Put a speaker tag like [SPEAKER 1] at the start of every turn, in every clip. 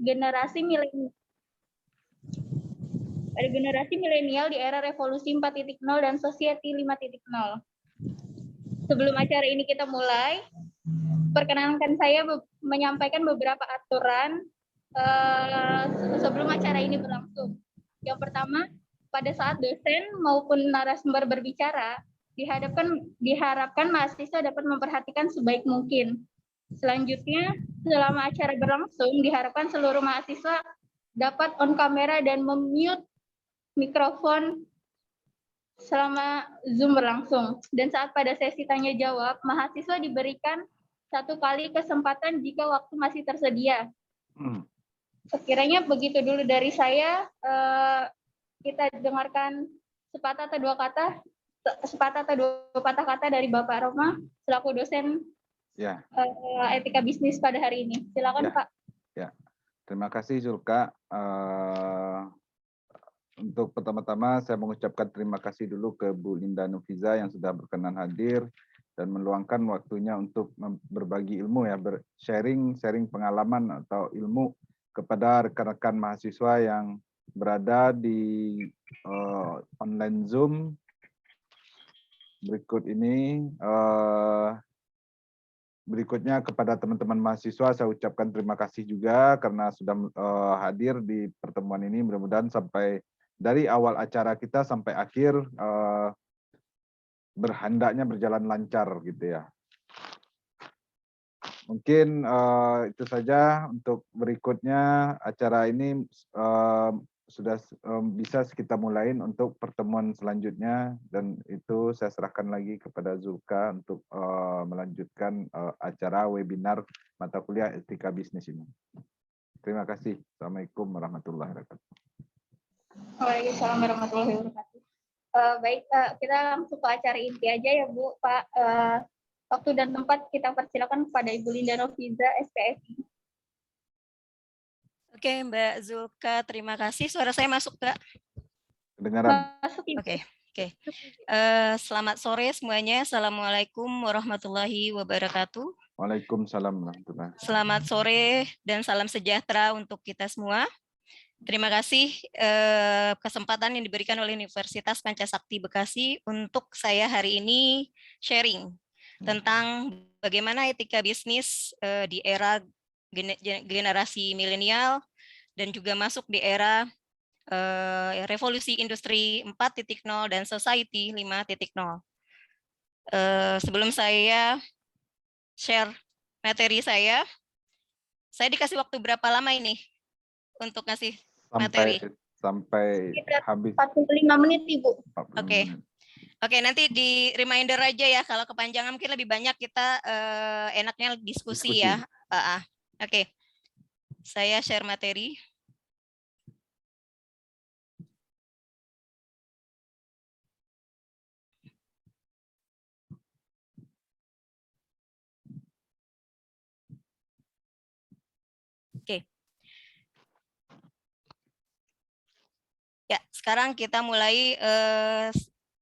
[SPEAKER 1] generasi milenial di era revolusi 4.0 dan society 5.0. Sebelum acara ini kita mulai, perkenankan saya menyampaikan beberapa aturan sebelum acara ini berlangsung. Yang pertama, pada saat dosen maupun narasumber berbicara, diharapkan mahasiswa dapat memperhatikan sebaik mungkin. Selanjutnya, selama acara berlangsung, diharapkan seluruh mahasiswa dapat on kamera dan memute mikrofon selama Zoom berlangsung. Dan saat pada sesi tanya jawab, mahasiswa diberikan 1 kali kesempatan jika waktu masih tersedia. Sekiranya begitu dulu dari saya. Kita dengarkan sepatah atau dua patah kata dari Bapak Roma selaku dosen etika bisnis pada hari ini. Silakan Pak.
[SPEAKER 2] Ya, terima kasih Zulka. Untuk pertama-tama saya mengucapkan terima kasih dulu ke Bu Linda Nufiza yang sudah berkenan hadir dan meluangkan waktunya untuk berbagi ilmu ya, sharing pengalaman atau ilmu kepada rekan-rekan mahasiswa yang berada di online Zoom berikut ini. Berikutnya kepada teman-teman mahasiswa saya ucapkan terima kasih juga karena sudah hadir di pertemuan ini. Mudah-mudahan sampai dari awal acara kita sampai akhir hendaknya berjalan lancar gitu ya. Mungkin itu saja untuk berikutnya. Acara ini sudah bisa kita mulai untuk pertemuan selanjutnya, dan itu saya serahkan lagi kepada Zulka untuk melanjutkan acara webinar mata kuliah etika bisnis ini. Terima kasih. Assalamualaikum warahmatullahi wabarakatuh.
[SPEAKER 1] Waalaikumsalam warahmatullahi wabarakatuh. Baik, kita langsung ke acara inti aja ya Bu, Pak. Waktu dan tempat kita persilakan kepada Ibu Linda Noviza, SPSI.
[SPEAKER 3] Oke, Mbak Zulka, terima kasih. Suara saya masuk, Kak?
[SPEAKER 2] Kedengaran.
[SPEAKER 1] Masuk, Ibu.
[SPEAKER 3] Oke. Selamat sore semuanya. Assalamualaikum warahmatullahi wabarakatuh.
[SPEAKER 2] Waalaikumsalam warahmatullahi wabarakatuh.
[SPEAKER 3] Selamat sore dan salam sejahtera untuk kita semua. Terima kasih kesempatan yang diberikan oleh Universitas Pancasakti Bekasi untuk saya hari ini sharing tentang bagaimana etika bisnis di era generasi milenial dan juga masuk di era revolusi industri 4.0 dan society 5.0. Sebelum saya share materi saya dikasih waktu berapa lama ini untuk ngasih materi?
[SPEAKER 2] Sampai habis
[SPEAKER 1] 45 menit, Ibu.
[SPEAKER 3] Oke, nanti di reminder aja ya, kalau kepanjangan mungkin lebih banyak kita enaknya diskusi. Ya. Oke. Saya share materi. Oke. Ya, sekarang kita mulai.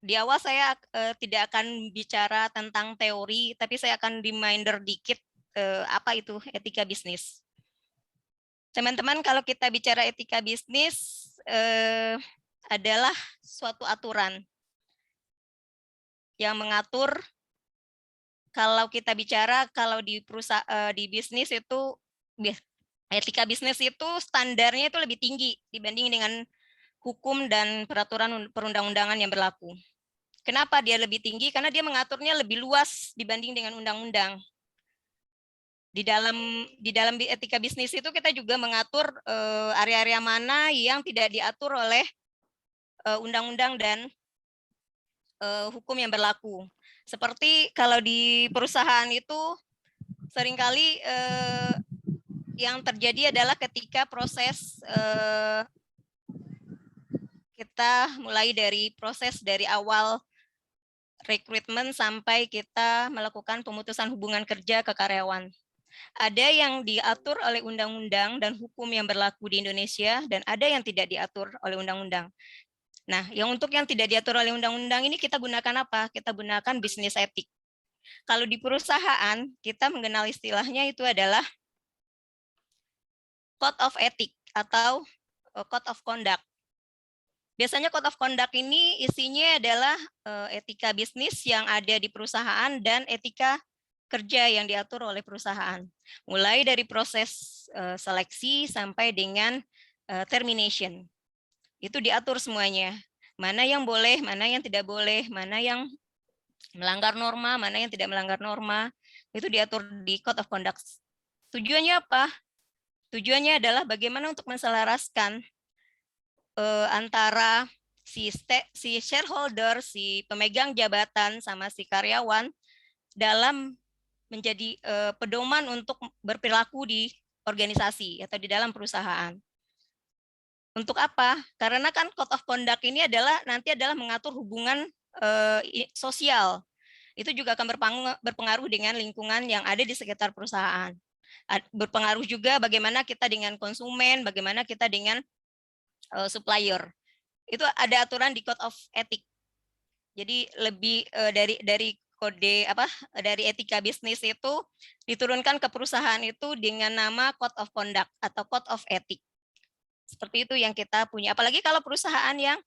[SPEAKER 3] Di awal saya tidak akan bicara tentang teori, tapi saya akan reminder dikit apa itu etika bisnis. Teman-teman, kalau kita bicara etika bisnis adalah suatu aturan yang mengatur kalau kita bicara kalau di perusahaan di bisnis itu etika bisnis itu standarnya itu lebih tinggi dibanding dengan hukum dan peraturan perundang-undangan yang berlaku. Kenapa dia lebih tinggi? Karena dia mengaturnya lebih luas dibanding dengan undang-undang. Di dalam etika bisnis itu kita juga mengatur area-area mana yang tidak diatur oleh undang-undang dan hukum yang berlaku. Seperti kalau di perusahaan itu seringkali yang terjadi adalah ketika proses kita mulai dari proses dari awal rekrutmen sampai kita melakukan pemutusan hubungan kerja ke karyawan. Ada yang diatur oleh undang-undang dan hukum yang berlaku di Indonesia, dan ada yang tidak diatur oleh undang-undang. Nah, untuk yang tidak diatur oleh undang-undang ini kita gunakan apa? Kita gunakan bisnis etik. Kalau di perusahaan, kita mengenal istilahnya itu adalah code of ethic atau code of conduct. Biasanya code of conduct ini isinya adalah etika bisnis yang ada di perusahaan dan etika kerja yang diatur oleh perusahaan. Mulai dari proses seleksi sampai dengan termination. Itu diatur semuanya. Mana yang boleh, mana yang tidak boleh, mana yang melanggar norma, mana yang tidak melanggar norma. Itu diatur di code of conduct. Tujuannya apa? Tujuannya adalah bagaimana untuk menselaraskan antara si shareholder, si pemegang jabatan sama si karyawan dalam menjadi pedoman untuk berperilaku di organisasi atau di dalam perusahaan. Untuk apa? Karena kan code of conduct ini nanti adalah mengatur hubungan sosial. Itu juga akan berpengaruh dengan lingkungan yang ada di sekitar perusahaan. Berpengaruh juga bagaimana kita dengan konsumen, bagaimana kita dengan supplier. Itu ada aturan di code of ethic. Jadi lebih dari kode dari etika bisnis itu diturunkan ke perusahaan itu dengan nama code of conduct atau code of ethic. Seperti itu yang kita punya. Apalagi kalau perusahaan yang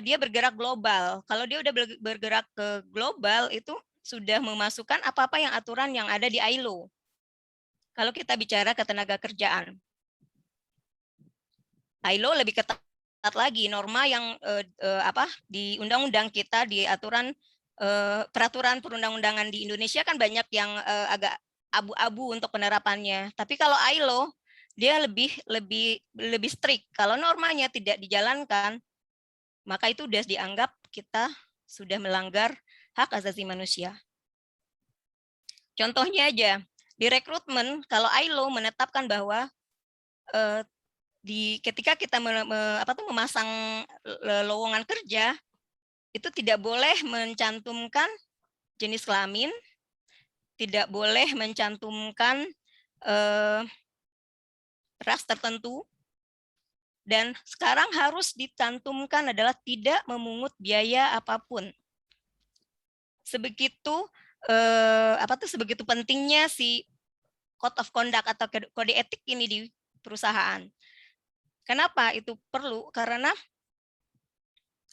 [SPEAKER 3] dia bergerak global. Kalau dia udah bergerak ke global itu sudah memasukkan apa-apa yang aturan yang ada di ILO. Kalau kita bicara ketenaga kerjaan. ILO lebih ketat lagi, norma yang di undang-undang kita, di aturan peraturan perundang-undangan di Indonesia kan banyak yang agak abu-abu untuk penerapannya. Tapi kalau ILO dia lebih strict. Kalau normanya tidak dijalankan, maka itu sudah dianggap kita sudah melanggar hak asasi manusia. Contohnya aja, di rekrutmen kalau ILO menetapkan bahwa ketika kita memasang lowongan kerja itu tidak boleh mencantumkan jenis kelamin, tidak boleh mencantumkan ras tertentu, dan sekarang harus dicantumkan adalah tidak memungut biaya apapun. Sebegitu sebegitu pentingnya si code of conduct atau kode etik ini di perusahaan. Kenapa itu perlu? Karena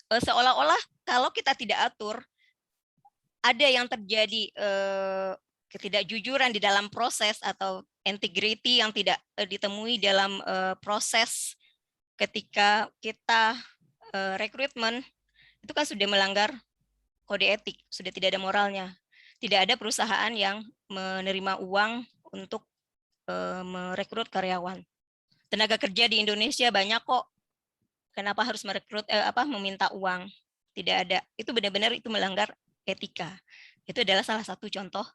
[SPEAKER 3] seolah-olah kalau kita tidak atur, ada yang terjadi ketidakjujuran di dalam proses atau integrity yang tidak ditemui dalam proses ketika kita rekrutmen, itu kan sudah melanggar kode etik, sudah tidak ada moralnya. Tidak ada perusahaan yang menerima uang untuk merekrut karyawan. Tenaga kerja di Indonesia banyak kok. Kenapa harus merekrut meminta uang? Tidak ada. Itu benar-benar itu melanggar etika. Itu adalah salah satu contoh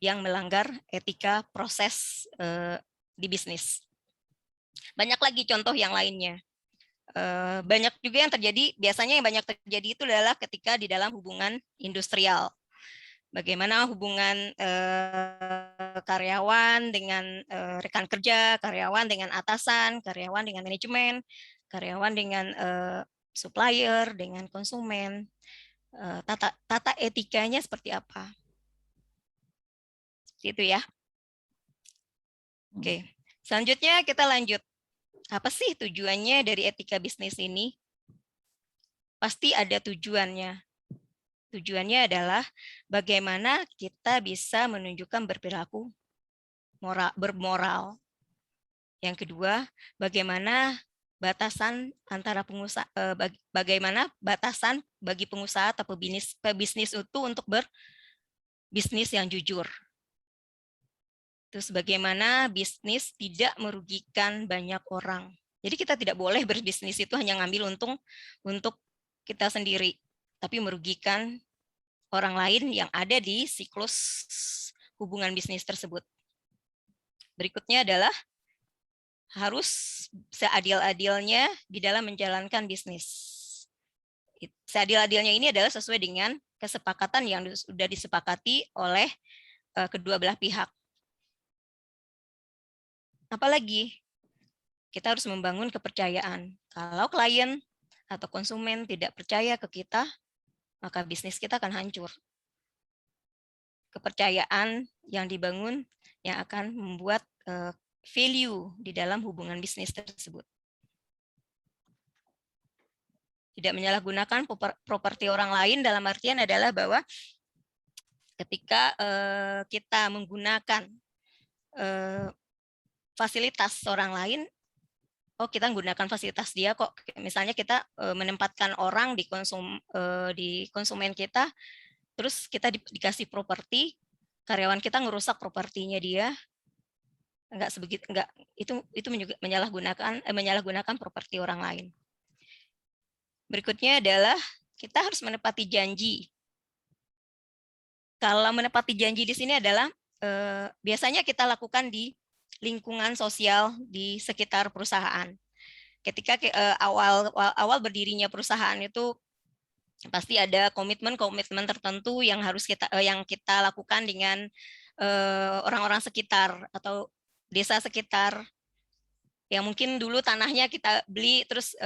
[SPEAKER 3] yang melanggar etika proses di bisnis. Banyak lagi contoh yang lainnya. Banyak juga yang terjadi, biasanya yang banyak terjadi itu adalah ketika di dalam hubungan industrial. Bagaimana hubungan karyawan dengan rekan kerja, karyawan dengan atasan, karyawan dengan manajemen, karyawan dengan supplier, dengan konsumen. Tata etikanya seperti apa? Itu ya. Oke, selanjutnya kita lanjut. Apa sih tujuannya dari etika bisnis ini? Pasti ada tujuannya. Tujuannya adalah bagaimana kita bisa menunjukkan berperilaku bermoral. Yang kedua, bagaimana batasan antara pengusaha, bagaimana batasan bagi pengusaha atau pebisnis itu untuk berbisnis yang jujur. Terus bagaimana bisnis tidak merugikan banyak orang. Jadi kita tidak boleh berbisnis itu hanya ngambil untung untuk kita sendiri, tapi merugikan orang lain yang ada di siklus hubungan bisnis tersebut. Berikutnya adalah harus seadil-adilnya di dalam menjalankan bisnis. Seadil-adilnya ini adalah sesuai dengan kesepakatan yang sudah disepakati oleh kedua belah pihak. Apalagi kita harus membangun kepercayaan. Kalau klien atau konsumen tidak percaya ke kita, maka bisnis kita akan hancur. Kepercayaan yang dibangun yang akan membuat value di dalam hubungan bisnis tersebut. Tidak menyalahgunakan properti orang lain dalam artian adalah bahwa ketika kita menggunakan fasilitas orang lain, oh kita menggunakan fasilitas dia kok. Misalnya kita menempatkan orang di konsumen kita, terus kita dikasih properti, karyawan kita ngerusak propertinya dia, itu menyalahgunakan properti orang lain. Berikutnya adalah kita harus menepati janji. Kalau menepati janji di sini adalah biasanya kita lakukan di lingkungan sosial di sekitar perusahaan. Ketika awal berdirinya perusahaan itu pasti ada komitmen tertentu yang kita lakukan dengan orang-orang sekitar atau desa sekitar. Yang mungkin dulu tanahnya kita beli, terus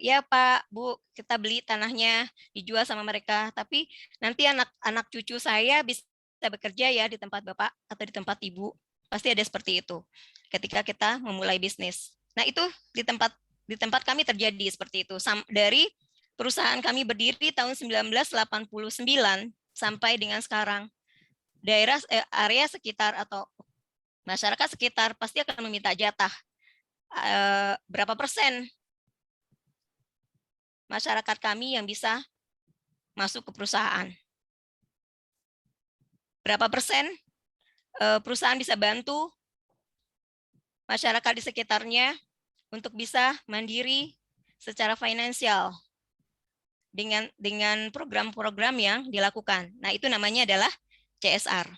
[SPEAKER 3] ya Pak, Bu, kita beli tanahnya, dijual sama mereka. Tapi nanti anak cucu saya bisa bekerja ya di tempat Bapak atau di tempat Ibu. Pasti ada seperti itu ketika kita memulai bisnis. Nah itu di tempat kami terjadi seperti itu. Dari perusahaan kami berdiri tahun 1989 sampai dengan sekarang, area sekitar atau masyarakat sekitar pasti akan meminta jatah. Berapa persen masyarakat kami yang bisa masuk ke perusahaan? Berapa persen perusahaan bisa bantu masyarakat di sekitarnya untuk bisa mandiri secara finansial dengan program-program yang dilakukan. Nah, itu namanya adalah CSR.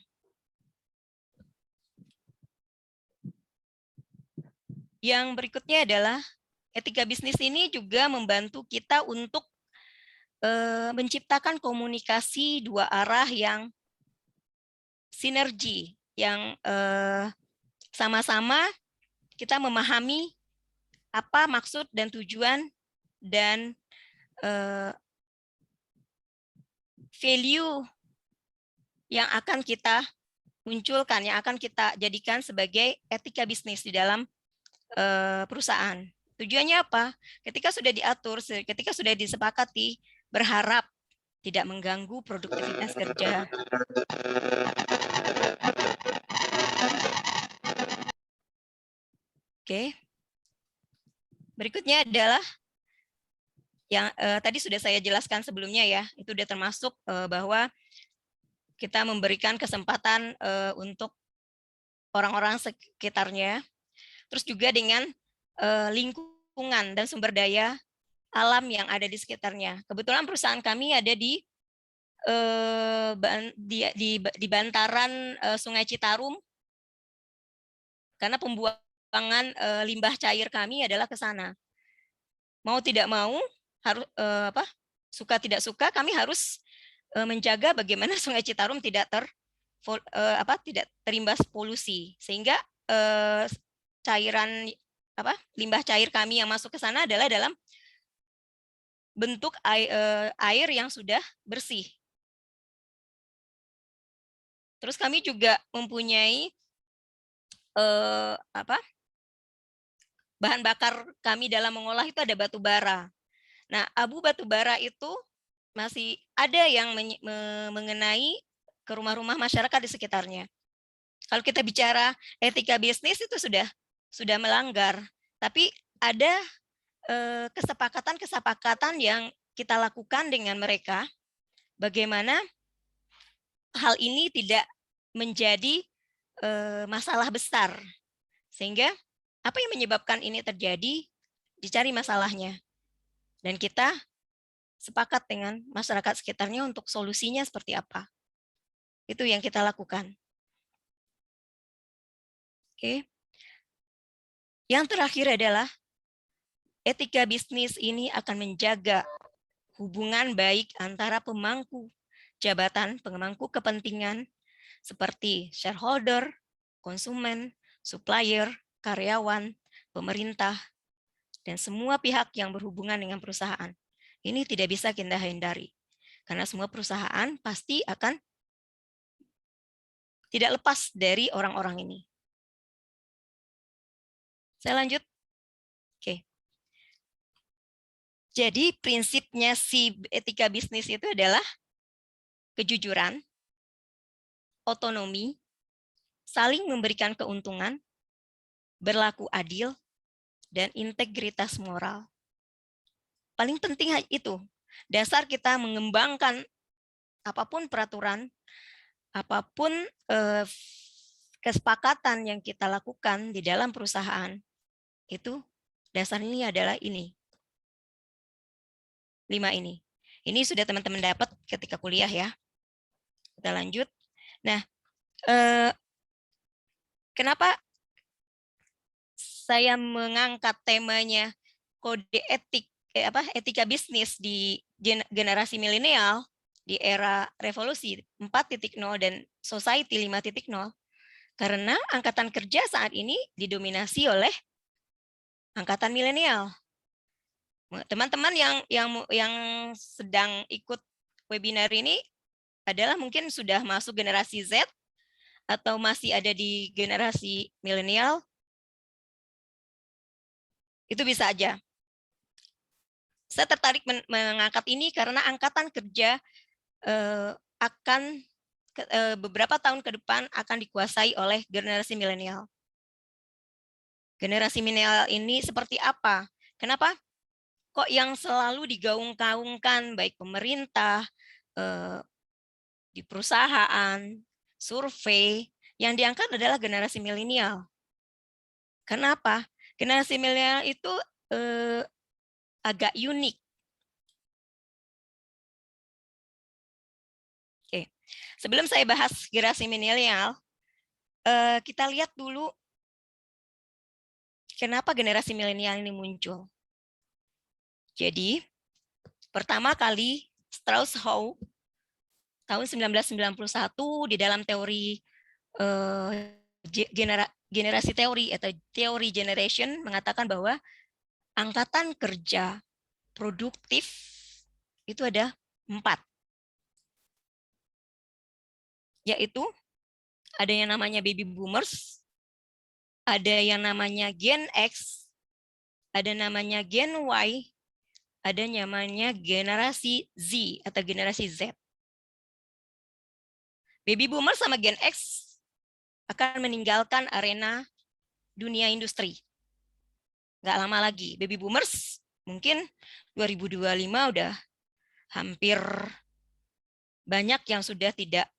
[SPEAKER 3] Yang berikutnya adalah etika bisnis ini juga membantu kita untuk menciptakan komunikasi dua arah yang sinergi, yang sama-sama kita memahami apa maksud dan tujuan dan value yang akan kita munculkan, yang akan kita jadikan sebagai etika bisnis di dalam perusahaan. Tujuannya apa? Ketika sudah diatur, ketika sudah disepakati, berharap tidak mengganggu produktivitas kerja. Oke. Berikutnya adalah yang tadi sudah saya jelaskan sebelumnya ya, itu sudah termasuk bahwa kita memberikan kesempatan untuk orang-orang sekitarnya, terus juga dengan lingkungan dan sumber daya alam yang ada di sekitarnya. Kebetulan perusahaan kami ada di bantaran Sungai Citarum, karena pembuangan limbah cair kami adalah ke sana. Mau tidak mau, harus suka tidak suka, kami harus menjaga bagaimana Sungai Citarum tidak terimbas polusi, sehingga cairan limbah cair kami yang masuk ke sana adalah dalam bentuk air yang sudah bersih. Terus kami juga mempunyai bahan bakar kami dalam mengolah itu ada batu bara. Nah, abu batu bara itu masih ada yang mengenai ke rumah-rumah masyarakat di sekitarnya. Kalau kita bicara etika bisnis itu sudah melanggar, tapi ada kesepakatan yang kita lakukan dengan mereka, bagaimana hal ini tidak menjadi masalah besar, sehingga apa yang menyebabkan ini terjadi, dicari masalahnya, dan kita sepakat dengan masyarakat sekitarnya untuk solusinya seperti apa. Itu yang kita lakukan. Oke. Yang terakhir adalah etika bisnis ini akan menjaga hubungan baik antara pemangku jabatan, pemangku kepentingan seperti shareholder, konsumen, supplier, karyawan, pemerintah, dan semua pihak yang berhubungan dengan perusahaan. Ini tidak bisa kita hindari, karena semua perusahaan pasti akan tidak lepas dari orang-orang ini. Saya lanjut. Oke. Jadi prinsipnya si etika bisnis itu adalah kejujuran, otonomi, saling memberikan keuntungan, berlaku adil, dan integritas moral. Paling penting itu. Dasar kita mengembangkan apapun peraturan, apapun kesepakatan yang kita lakukan di dalam perusahaan, itu dasarnya adalah ini. 5 ini. Ini sudah teman-teman dapat ketika kuliah ya. Kita lanjut. Nah, kenapa saya mengangkat temanya kode etik, etika bisnis di generasi milenial di era revolusi 4.0 dan society 5.0? Karena angkatan kerja saat ini didominasi oleh angkatan milenial. Teman-teman yang sedang ikut webinar ini adalah mungkin sudah masuk generasi Z atau masih ada di generasi milenial. Itu bisa aja. Saya tertarik mengangkat ini karena angkatan kerja akan beberapa tahun ke depan akan dikuasai oleh generasi milenial. Generasi milenial ini seperti apa? Kenapa? Kok yang selalu digaung-gaungkan baik pemerintah, di perusahaan, survei, yang diangkat adalah generasi milenial. Kenapa? Generasi milenial itu agak unik. Oke. Sebelum saya bahas generasi milenial, kita lihat dulu kenapa generasi milenial ini muncul. Jadi, pertama kali Strauss-Howe tahun 1991 di dalam teori generasi teori atau teori generation mengatakan bahwa angkatan kerja produktif itu ada 4. Yaitu ada yang namanya baby boomers, ada yang namanya Gen X, ada namanya Gen Y, ada namanya generasi Z atau generasi Z. Baby boomers sama Gen X akan meninggalkan arena dunia industri. Nggak lama lagi. Baby boomers mungkin 2025 udah hampir banyak yang sudah tidak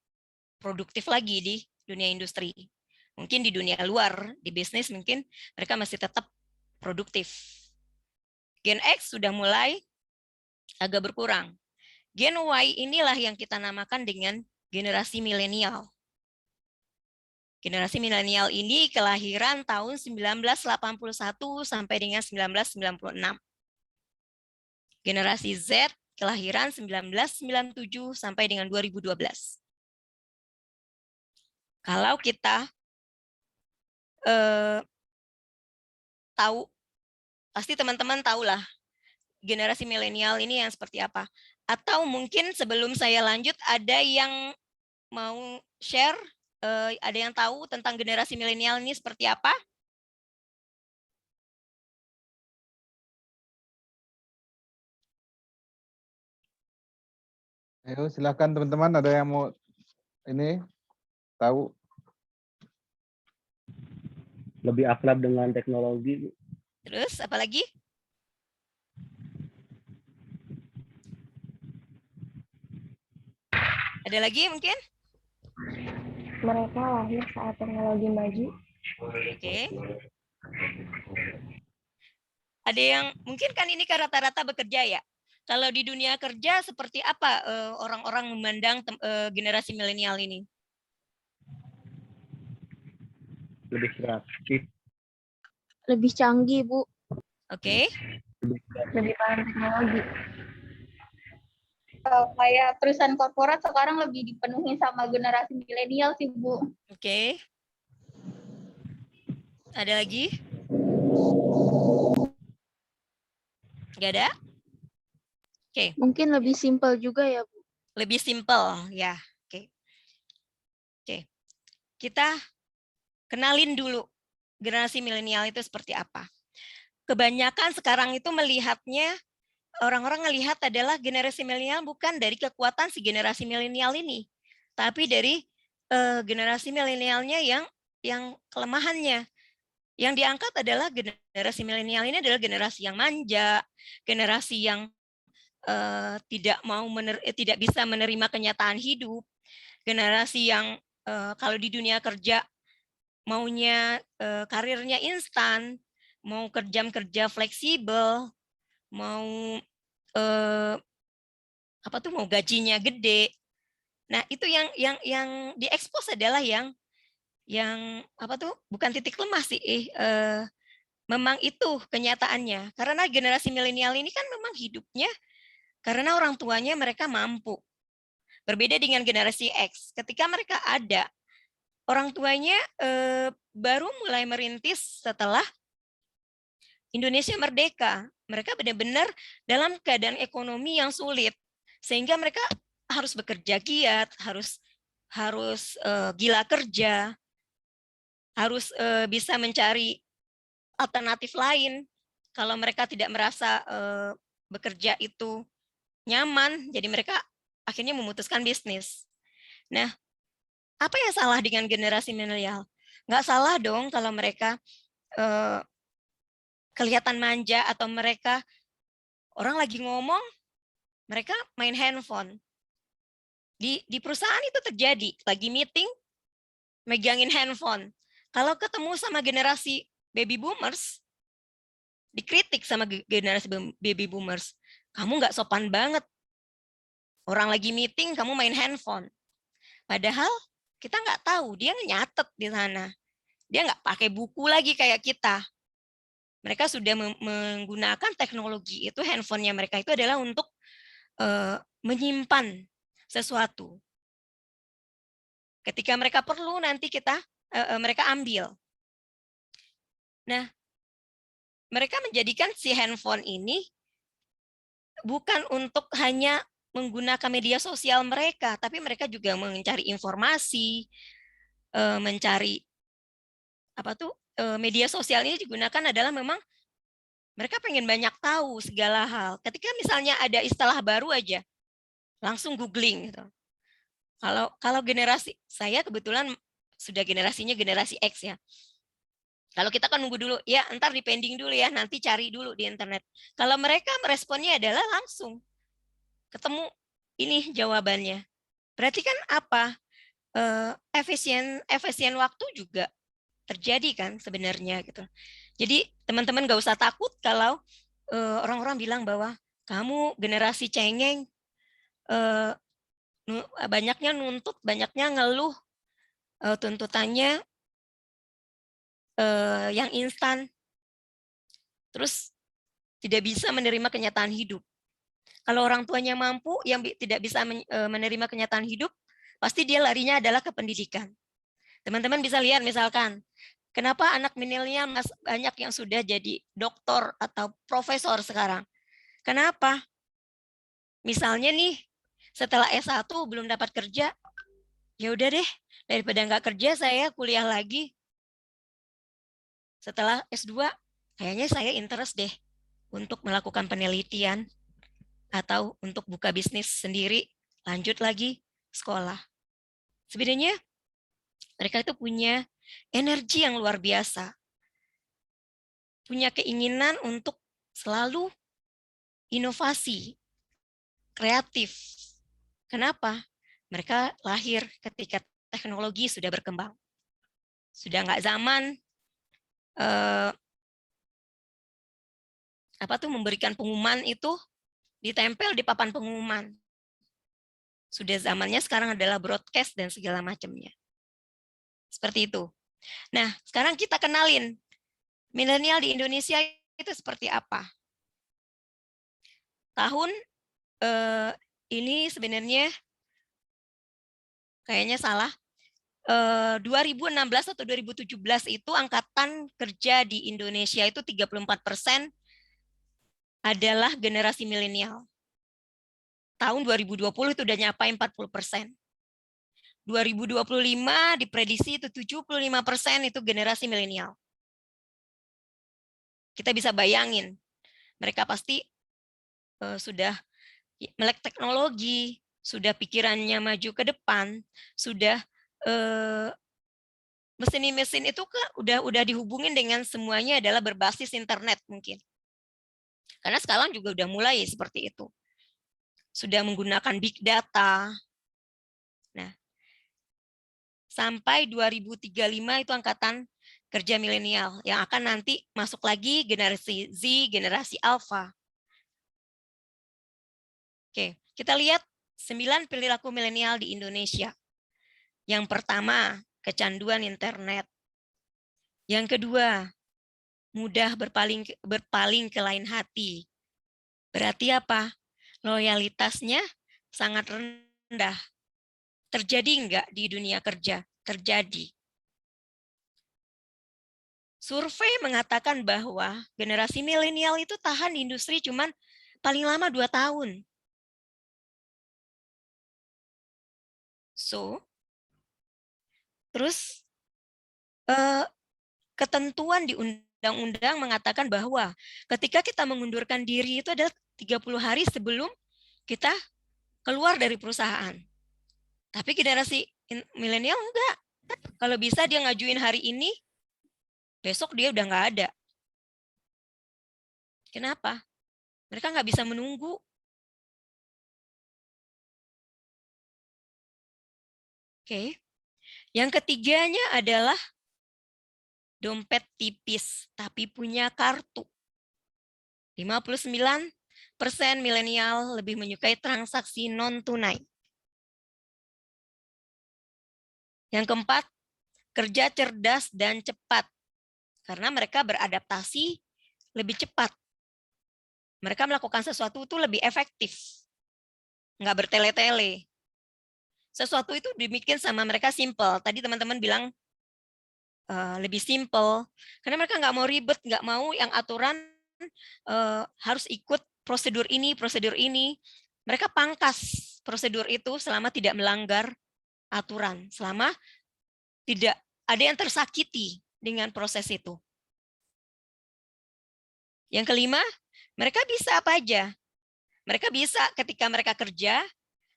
[SPEAKER 3] produktif lagi di dunia industri. Mungkin di dunia luar, di bisnis mungkin mereka masih tetap produktif. Gen X sudah mulai agak berkurang. Gen Y inilah yang kita namakan dengan generasi milenial. Generasi milenial ini kelahiran tahun 1981 sampai dengan 1996. Generasi Z kelahiran 1997 sampai dengan 2012. Kalau kita tahu, pasti teman-teman tahulah generasi milenial ini yang seperti apa. Atau mungkin sebelum saya lanjut, ada yang mau share, ada yang tahu tentang generasi milenial ini seperti apa?
[SPEAKER 2] Ayo silakan teman-teman, ada yang mau ini tahu?
[SPEAKER 4] Lebih akrab dengan teknologi.
[SPEAKER 3] Terus apa lagi? Ada lagi mungkin?
[SPEAKER 5] Mereka lahir saat teknologi maju.
[SPEAKER 3] Oke. Ada yang mungkin kan ini kan rata-rata bekerja ya. Kalau di dunia kerja seperti apa orang-orang memandang generasi milenial ini?
[SPEAKER 4] Lebih kreatif.
[SPEAKER 5] Lebih canggih, Bu.
[SPEAKER 3] Oke.
[SPEAKER 5] Lebih paham teknologi.
[SPEAKER 1] Kayak perusahaan korporat sekarang lebih dipenuhi sama generasi milenial sih, Bu.
[SPEAKER 3] Oke. Ada lagi? Nggak ada? Oke.
[SPEAKER 5] Mungkin lebih simpel juga ya, Bu.
[SPEAKER 3] Lebih simpel, ya. Oke. Oke. Kita kenalin dulu generasi milenial itu seperti apa. Kebanyakan sekarang itu melihatnya, orang-orang melihat adalah generasi milenial bukan dari kekuatan si generasi milenial ini, tapi dari generasi milenialnya yang kelemahannya. Yang diangkat adalah generasi milenial ini adalah generasi yang manja, generasi yang tidak bisa menerima kenyataan hidup, generasi yang kalau di dunia kerja maunya karirnya instan, mau kerja fleksibel, mau mau gajinya gede. Nah, itu yang diekspos adalah yang bukan titik lemah sih, memang itu kenyataannya. Karena generasi milenial ini kan memang hidupnya karena orang tuanya mereka mampu. Berbeda dengan generasi X, ketika mereka ada, orang tuanya baru mulai merintis setelah Indonesia merdeka. Mereka benar-benar dalam keadaan ekonomi yang sulit, sehingga mereka harus bekerja giat, harus gila kerja, harus bisa mencari alternatif lain. Kalau mereka tidak merasa bekerja itu nyaman, jadi mereka akhirnya memutuskan bisnis. Nah, apa yang salah dengan generasi milenial? Nggak salah dong kalau mereka kelihatan manja atau mereka orang lagi ngomong, mereka main handphone. Di perusahaan itu terjadi, lagi meeting, megangin handphone. Kalau ketemu sama generasi baby boomers, dikritik sama generasi baby boomers, kamu nggak sopan banget. Orang lagi meeting, kamu main handphone. Padahal kita nggak tahu, dia nyatet di sana. Dia nggak pakai buku lagi kayak kita. Mereka sudah menggunakan teknologi, itu handphonenya mereka itu adalah untuk menyimpan sesuatu. Ketika mereka perlu, nanti mereka ambil. Nah, mereka menjadikan si handphone ini bukan untuk hanya menggunakan media sosial mereka, tapi mereka juga mencari informasi, mencari media sosial ini digunakan adalah memang mereka pengen banyak tahu segala hal. Ketika misalnya ada istilah baru aja, langsung googling gitu. Kalau generasi saya kebetulan sudah generasinya generasi X ya. Kalau kita kan nunggu dulu, ya ntar dipending dulu ya, nanti cari dulu di internet. Kalau mereka meresponnya adalah langsung ketemu ini jawabannya. Berarti kan apa? Efisien waktu juga terjadi kan sebenarnya gitu. Jadi teman-teman nggak usah takut kalau orang-orang bilang bahwa kamu generasi cengeng, banyaknya nuntut, banyaknya ngeluh, tuntutannya yang instan, terus tidak bisa menerima kenyataan hidup. Kalau orang tuanya mampu, yang tidak bisa menerima kenyataan hidup, pasti dia larinya adalah ke pendidikan. Teman-teman bisa lihat misalkan, kenapa anak milenial banyak yang sudah jadi doktor atau profesor sekarang? Kenapa? Misalnya nih, setelah S1 belum dapat kerja, ya udah deh, daripada nggak kerja saya kuliah lagi. Setelah S2, kayaknya saya interest deh untuk melakukan penelitian atau untuk buka bisnis sendiri, lanjut lagi sekolah. Sebenarnya mereka itu punya energi yang luar biasa, punya keinginan untuk selalu inovasi, kreatif. Kenapa? Mereka lahir ketika teknologi sudah berkembang. Sudah nggak zaman memberikan pengumuman itu ditempel di papan pengumuman. Sudah zamannya sekarang adalah broadcast dan segala macamnya. Seperti itu. Nah, sekarang kita kenalin milenial di Indonesia itu seperti apa. Tahun ini sebenarnya kayaknya salah. 2016 atau 2017 itu angkatan kerja di Indonesia itu 34% adalah generasi milenial. Tahun 2020 itu udah nyapai 40%. 2025 diprediksi itu 75% itu generasi milenial. Kita bisa bayangin, mereka pasti sudah melek teknologi, sudah pikirannya maju ke depan, sudah mesin itu kan udah dihubungin dengan semuanya adalah berbasis internet mungkin. Karena sekarang juga udah mulai seperti itu. Sudah menggunakan big data. Nah, sampai 2035 itu angkatan kerja milenial yang akan nanti masuk lagi generasi Z, generasi Alpha. Oke, kita lihat 9 perilaku milenial di Indonesia. Yang pertama, kecanduan internet. Yang kedua, mudah berpaling ke lain hati. Berarti apa? Loyalitasnya sangat rendah. Terjadi enggak di dunia kerja? Terjadi. Survei mengatakan bahwa generasi milenial itu tahan di industri cuman paling lama 2 tahun. So, terus ketentuan di undang-undang mengatakan bahwa ketika kita mengundurkan diri itu adalah 30 hari sebelum kita keluar dari perusahaan. Tapi generasi milenial enggak. Kalau bisa dia ngajuin hari ini, besok dia udah nggak ada. Kenapa? Mereka nggak bisa menunggu. Oke. Yang ketiganya adalah dompet tipis, tapi punya kartu. 59% milenial lebih menyukai transaksi non-tunai. Yang keempat, kerja cerdas dan cepat. Karena mereka beradaptasi lebih cepat. Mereka melakukan sesuatu itu lebih efektif. Nggak bertele-tele. Sesuatu itu dibikin sama mereka simple. Tadi teman-teman bilang lebih simple. Karena mereka nggak mau ribet, nggak mau yang aturan harus ikut prosedur ini, prosedur ini. Mereka pangkas prosedur itu selama tidak melanggar aturan, selama tidak ada yang tersakiti dengan proses itu. Yang kelima, mereka bisa apa aja. Mereka bisa ketika mereka kerja,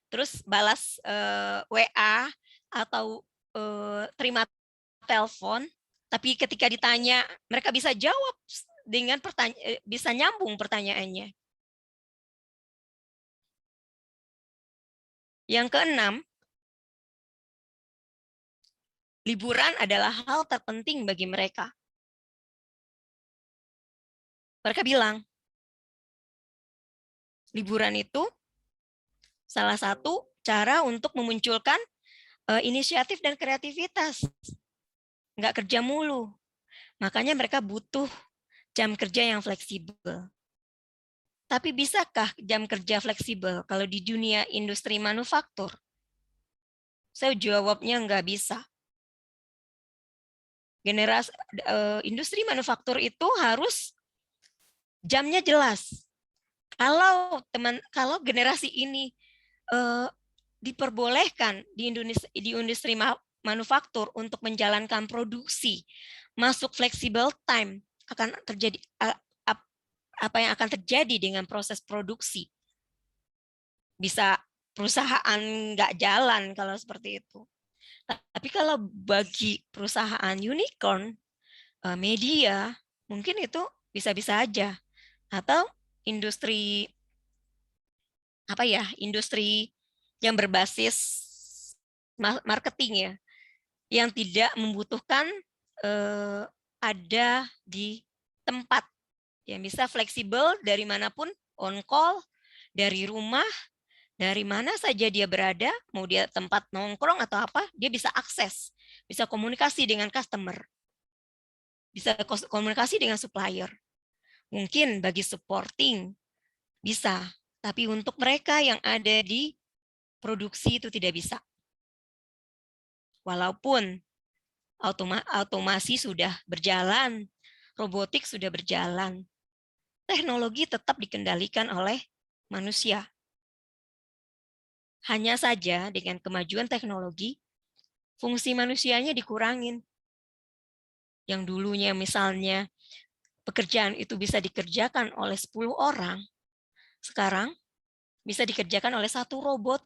[SPEAKER 3] terus balas WA atau terima telepon, tapi ketika ditanya, mereka bisa jawab dengan bisa nyambung pertanyaannya. Yang keenam, liburan adalah hal terpenting bagi mereka. Mereka bilang, liburan itu salah satu cara untuk memunculkan inisiatif dan kreativitas. Nggak kerja mulu. Makanya mereka butuh jam kerja yang fleksibel. Tapi bisakah jam kerja fleksibel kalau di dunia industri manufaktur? Saya jawabnya nggak bisa. Industri manufaktur itu harus jamnya jelas. Kalau generasi ini diperbolehkan di industri manufaktur untuk menjalankan produksi, masuk flexible time, akan terjadi apa yang akan terjadi dengan proses produksi. Bisa perusahaan nggak jalan kalau seperti itu. Tapi kalau bagi perusahaan unicorn, media, mungkin itu bisa-bisa aja. Atau industri industri yang berbasis marketing ya, yang tidak membutuhkan ada di tempat, yang bisa fleksibel dari manapun, on call, dari rumah, dari mana saja dia berada, mau dia tempat nongkrong atau apa, dia bisa akses, bisa komunikasi dengan customer, bisa komunikasi dengan supplier. Mungkin bagi supporting bisa, tapi untuk mereka yang ada di produksi itu tidak bisa. Walaupun otomasi sudah berjalan, robotik sudah berjalan, teknologi tetap dikendalikan oleh manusia. Hanya saja dengan kemajuan teknologi, fungsi manusianya dikurangin. Yang dulunya misalnya pekerjaan itu bisa dikerjakan oleh 10 orang, sekarang bisa dikerjakan oleh 1 robot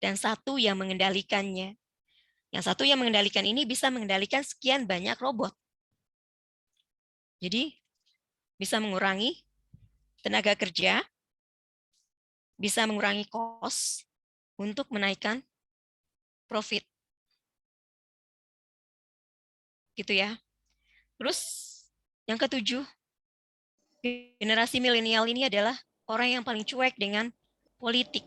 [SPEAKER 3] dan 1 yang mengendalikannya. Yang 1 yang mengendalikan ini bisa mengendalikan sekian banyak robot. Jadi bisa mengurangi tenaga kerja, bisa mengurangi cost untuk menaikkan profit. Gitu ya. Terus yang ke-7, generasi milenial ini adalah orang yang paling cuek dengan politik.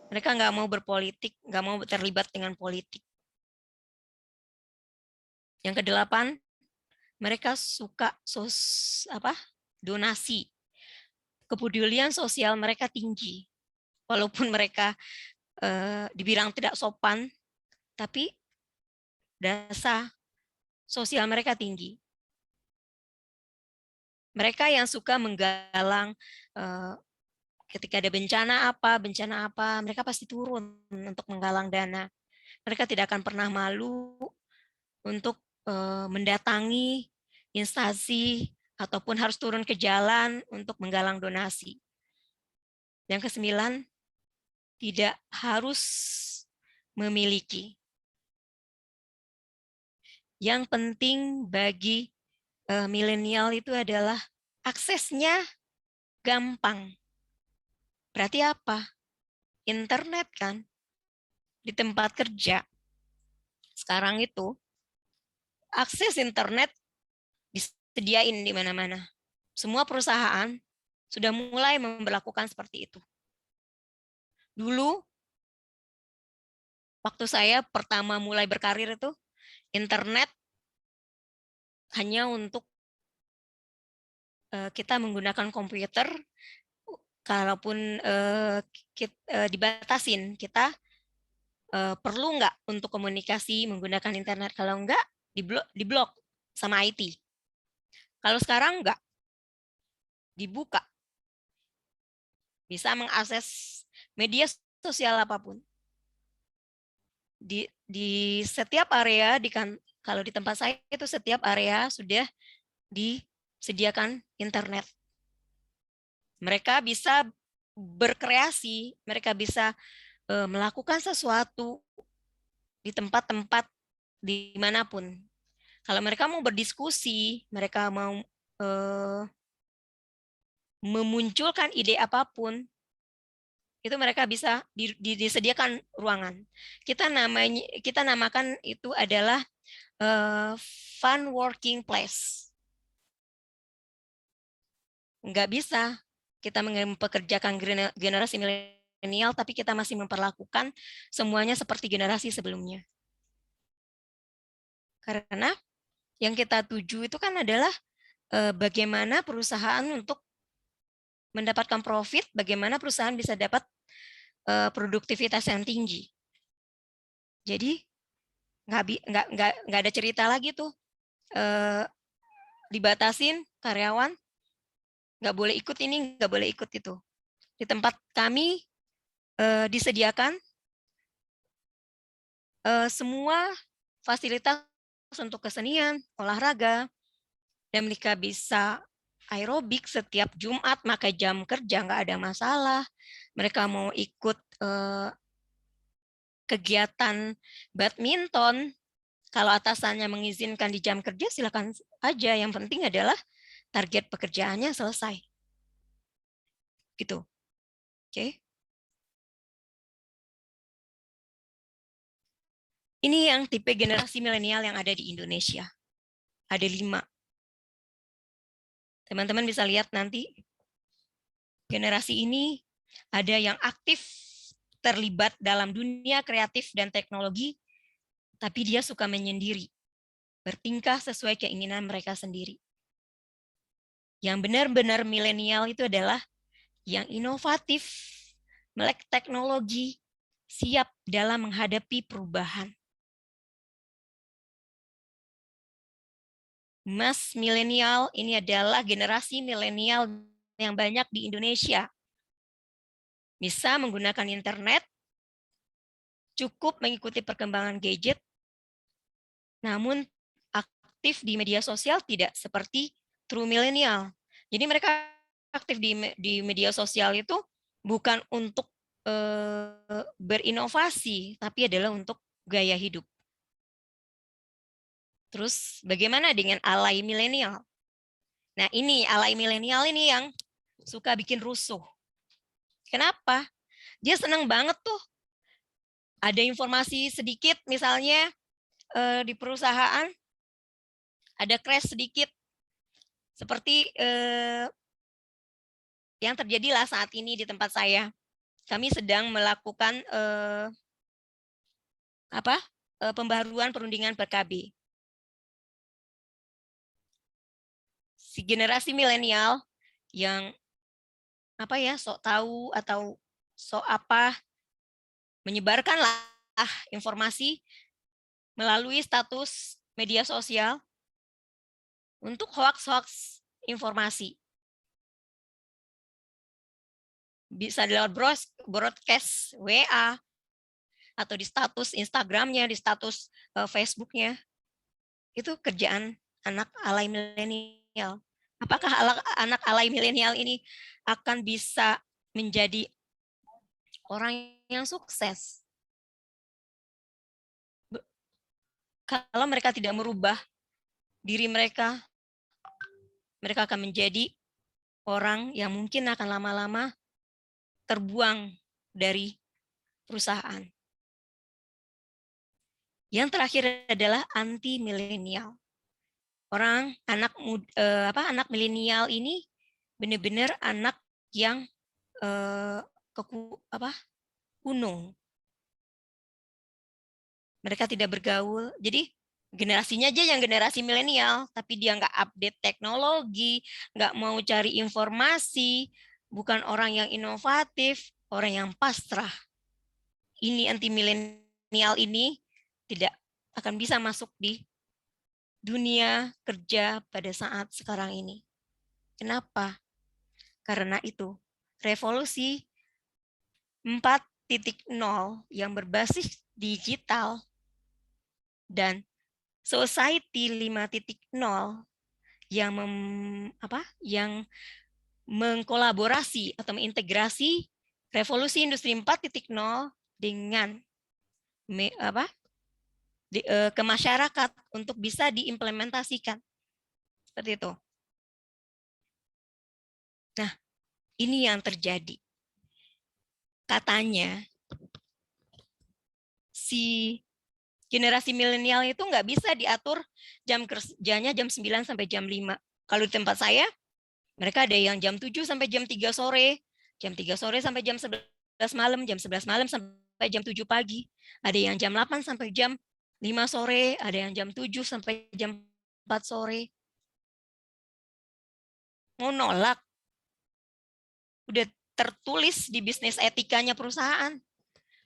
[SPEAKER 3] Mereka nggak mau berpolitik, nggak mau terlibat dengan politik. Yang ke-8, mereka suka donasi. Kepedulian sosial mereka tinggi. Walaupun mereka dibilang tidak sopan, tapi dasar sosial mereka tinggi. Mereka yang suka menggalang ketika ada bencana apa, mereka pasti turun untuk menggalang dana. Mereka tidak akan pernah malu untuk mendatangi instansi ataupun harus turun ke jalan untuk menggalang donasi. Yang ke-9, tidak harus memiliki. Yang penting bagi milenial itu adalah aksesnya gampang. Berarti apa? Internet kan? Di tempat kerja. Sekarang itu, akses internet disediain di mana-mana. Semua perusahaan sudah mulai memberlakukan seperti itu. Dulu, waktu saya pertama mulai berkarir itu, internet hanya untuk kita menggunakan komputer, kalaupun dibatasin, kita perlu nggak untuk komunikasi menggunakan internet, kalau nggak diblok sama IT. Kalau sekarang nggak, dibuka. Bisa mengakses media sosial apapun. Di setiap area, kalau di tempat saya itu setiap area sudah disediakan internet. Mereka bisa berkreasi, mereka bisa melakukan sesuatu di tempat-tempat dimanapun. Kalau mereka mau berdiskusi, mereka mau memunculkan ide apapun, itu mereka bisa disediakan ruangan. Kita namakan itu adalah fun working place. Nggak bisa kita mempekerjakan generasi milenial, tapi kita masih memperlakukan semuanya seperti generasi sebelumnya. Karena yang kita tuju itu kan adalah bagaimana perusahaan untuk mendapatkan profit, bagaimana perusahaan bisa dapat produktivitas yang tinggi. Jadi nggak ada cerita lagi tuh dibatasin karyawan, nggak boleh ikut ini, nggak boleh ikut itu. Di tempat kami disediakan semua fasilitas untuk kesenian, olahraga, dan mereka bisa aerobik setiap Jumat, maka jam kerja nggak ada masalah. Mereka mau ikut kegiatan badminton, kalau atasannya mengizinkan di jam kerja, silakan aja. Yang penting adalah target pekerjaannya selesai. Gitu. Oke. Ini yang tipe generasi milenial yang ada di Indonesia. Ada 5. Teman-teman bisa lihat nanti, generasi ini ada yang aktif terlibat dalam dunia kreatif dan teknologi, tapi dia suka menyendiri, bertingkah sesuai keinginan mereka sendiri. Yang benar-benar milenial itu adalah yang inovatif, melek teknologi, siap dalam menghadapi perubahan. Mas milenial ini adalah generasi milenial yang banyak di Indonesia. Bisa menggunakan internet, cukup mengikuti perkembangan gadget, namun aktif di media sosial tidak seperti true millennial. Jadi mereka aktif di media sosial itu bukan untuk berinovasi, tapi adalah untuk gaya hidup. Terus bagaimana dengan alay milenial? Nah ini alay milenial ini yang suka bikin rusuh. Kenapa? Dia senang banget tuh. Ada informasi sedikit misalnya di perusahaan, ada crash sedikit. Seperti yang terjadilah saat ini di tempat saya. Kami sedang melakukan pembaharuan perundingan PKB. Si generasi milenial yang sok tahu atau sok menyebarkanlah informasi melalui status media sosial untuk hoax-hoax informasi. Bisa lewat broadcast WA, atau di status Instagramnya, di status Facebooknya. Itu kerjaan anak alay milenial. Apakah anak alay milenial ini akan bisa menjadi orang yang sukses? Kalau mereka tidak merubah diri mereka, mereka akan menjadi orang yang mungkin akan lama-lama terbuang dari perusahaan. Yang terakhir adalah anti milenial. Anak milenial ini benar-benar anak yang kuno. Mereka tidak bergaul. Jadi generasinya aja yang generasi milenial, tapi dia nggak update teknologi, nggak mau cari informasi, bukan orang yang inovatif, orang yang pasrah. Ini anti milenial ini tidak akan bisa masuk di dunia kerja pada saat sekarang ini. Kenapa? Karena itu revolusi 4.0 yang berbasis digital dan society 5.0 yang mengkolaborasi atau mengintegrasi revolusi industri 4.0 dengan ke masyarakat untuk bisa diimplementasikan. Seperti itu. Nah, ini yang terjadi. Katanya, si generasi milenial itu nggak bisa diatur jam kerjanya jam 9 sampai jam 5. Kalau di tempat saya, mereka ada yang jam 7 sampai jam 3 sore, jam 3 sore sampai jam 11 malam, jam 11 malam sampai jam 7 pagi. Ada yang jam 8 sampai jam 5 sore, ada yang jam 7 sampai jam 4 sore. Mau nolak. Udah tertulis di bisnis etikanya perusahaan.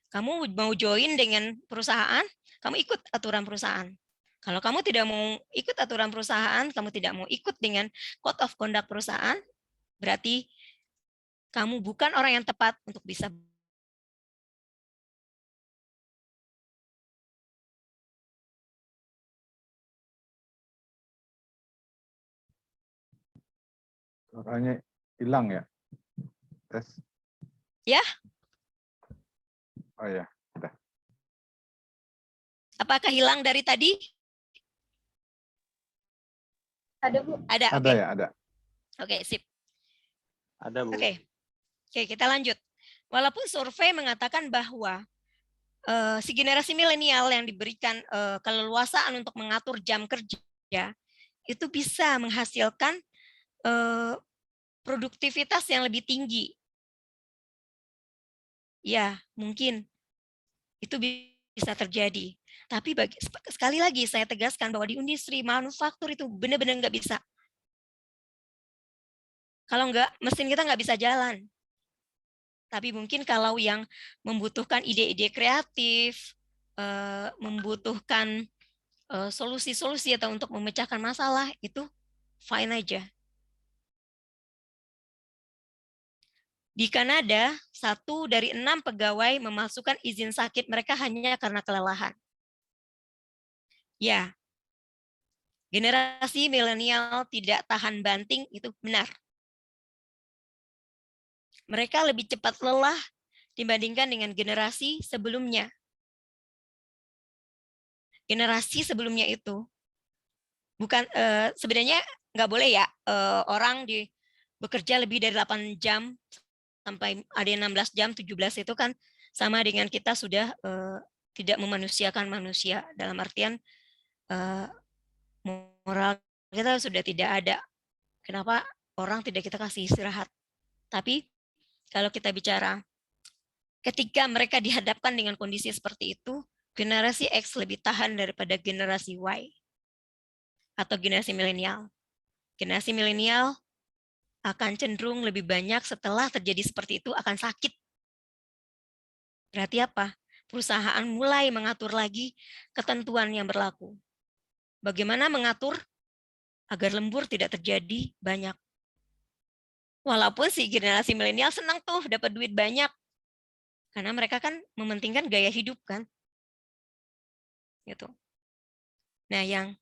[SPEAKER 3] Kamu mau join dengan perusahaan, kamu ikut aturan perusahaan. Kalau kamu tidak mau ikut aturan perusahaan, kamu tidak mau ikut dengan code of conduct perusahaan, berarti kamu bukan orang yang tepat untuk bisa.
[SPEAKER 2] Suaranya hilang ya? Tes.
[SPEAKER 3] Ya.
[SPEAKER 2] Oh ya, sudah.
[SPEAKER 3] Apakah hilang dari tadi?
[SPEAKER 1] Ada, Bu.
[SPEAKER 3] Ada,
[SPEAKER 2] Ada
[SPEAKER 3] okay.
[SPEAKER 2] Ya, ada.
[SPEAKER 3] Oke, sip.
[SPEAKER 4] Ada, Bu.
[SPEAKER 3] Oke, kita lanjut. Walaupun survei mengatakan bahwa si generasi milenial yang diberikan keleluasaan untuk mengatur jam kerja, itu bisa menghasilkan produktivitas yang lebih tinggi. Ya, mungkin itu bisa terjadi. Tapi sekali lagi saya tegaskan bahwa di industri manufaktur itu benar-benar nggak bisa. Kalau nggak, mesin kita nggak bisa jalan. Tapi mungkin kalau yang membutuhkan ide-ide kreatif, membutuhkan solusi-solusi atau untuk memecahkan masalah, itu fine aja. Di Kanada, 1 dari 6 pegawai memasukkan izin sakit mereka hanya karena kelelahan. Ya, Generasi milenial tidak tahan banting, itu benar. Mereka lebih cepat lelah dibandingkan dengan generasi sebelumnya. Generasi sebelumnya itu bukan sebenarnya nggak boleh ya orang bekerja lebih dari 8 jam sampai ada yang 16 jam, 17 itu kan sama dengan kita sudah tidak memanusiakan manusia, dalam artian moral kita sudah tidak ada. Kenapa orang tidak kita kasih istirahat? Tapi kalau kita bicara ketika mereka dihadapkan dengan kondisi seperti itu, generasi X lebih tahan daripada generasi Y atau generasi milenial. Generasi milenial akan cenderung lebih banyak setelah terjadi seperti itu akan sakit. Berarti apa? Perusahaan mulai mengatur lagi ketentuan yang berlaku. Bagaimana mengatur agar lembur tidak terjadi banyak. Walaupun si generasi milenial senang tuh dapat duit banyak. Karena mereka kan mementingkan gaya hidup kan. Gitu. Nah, yang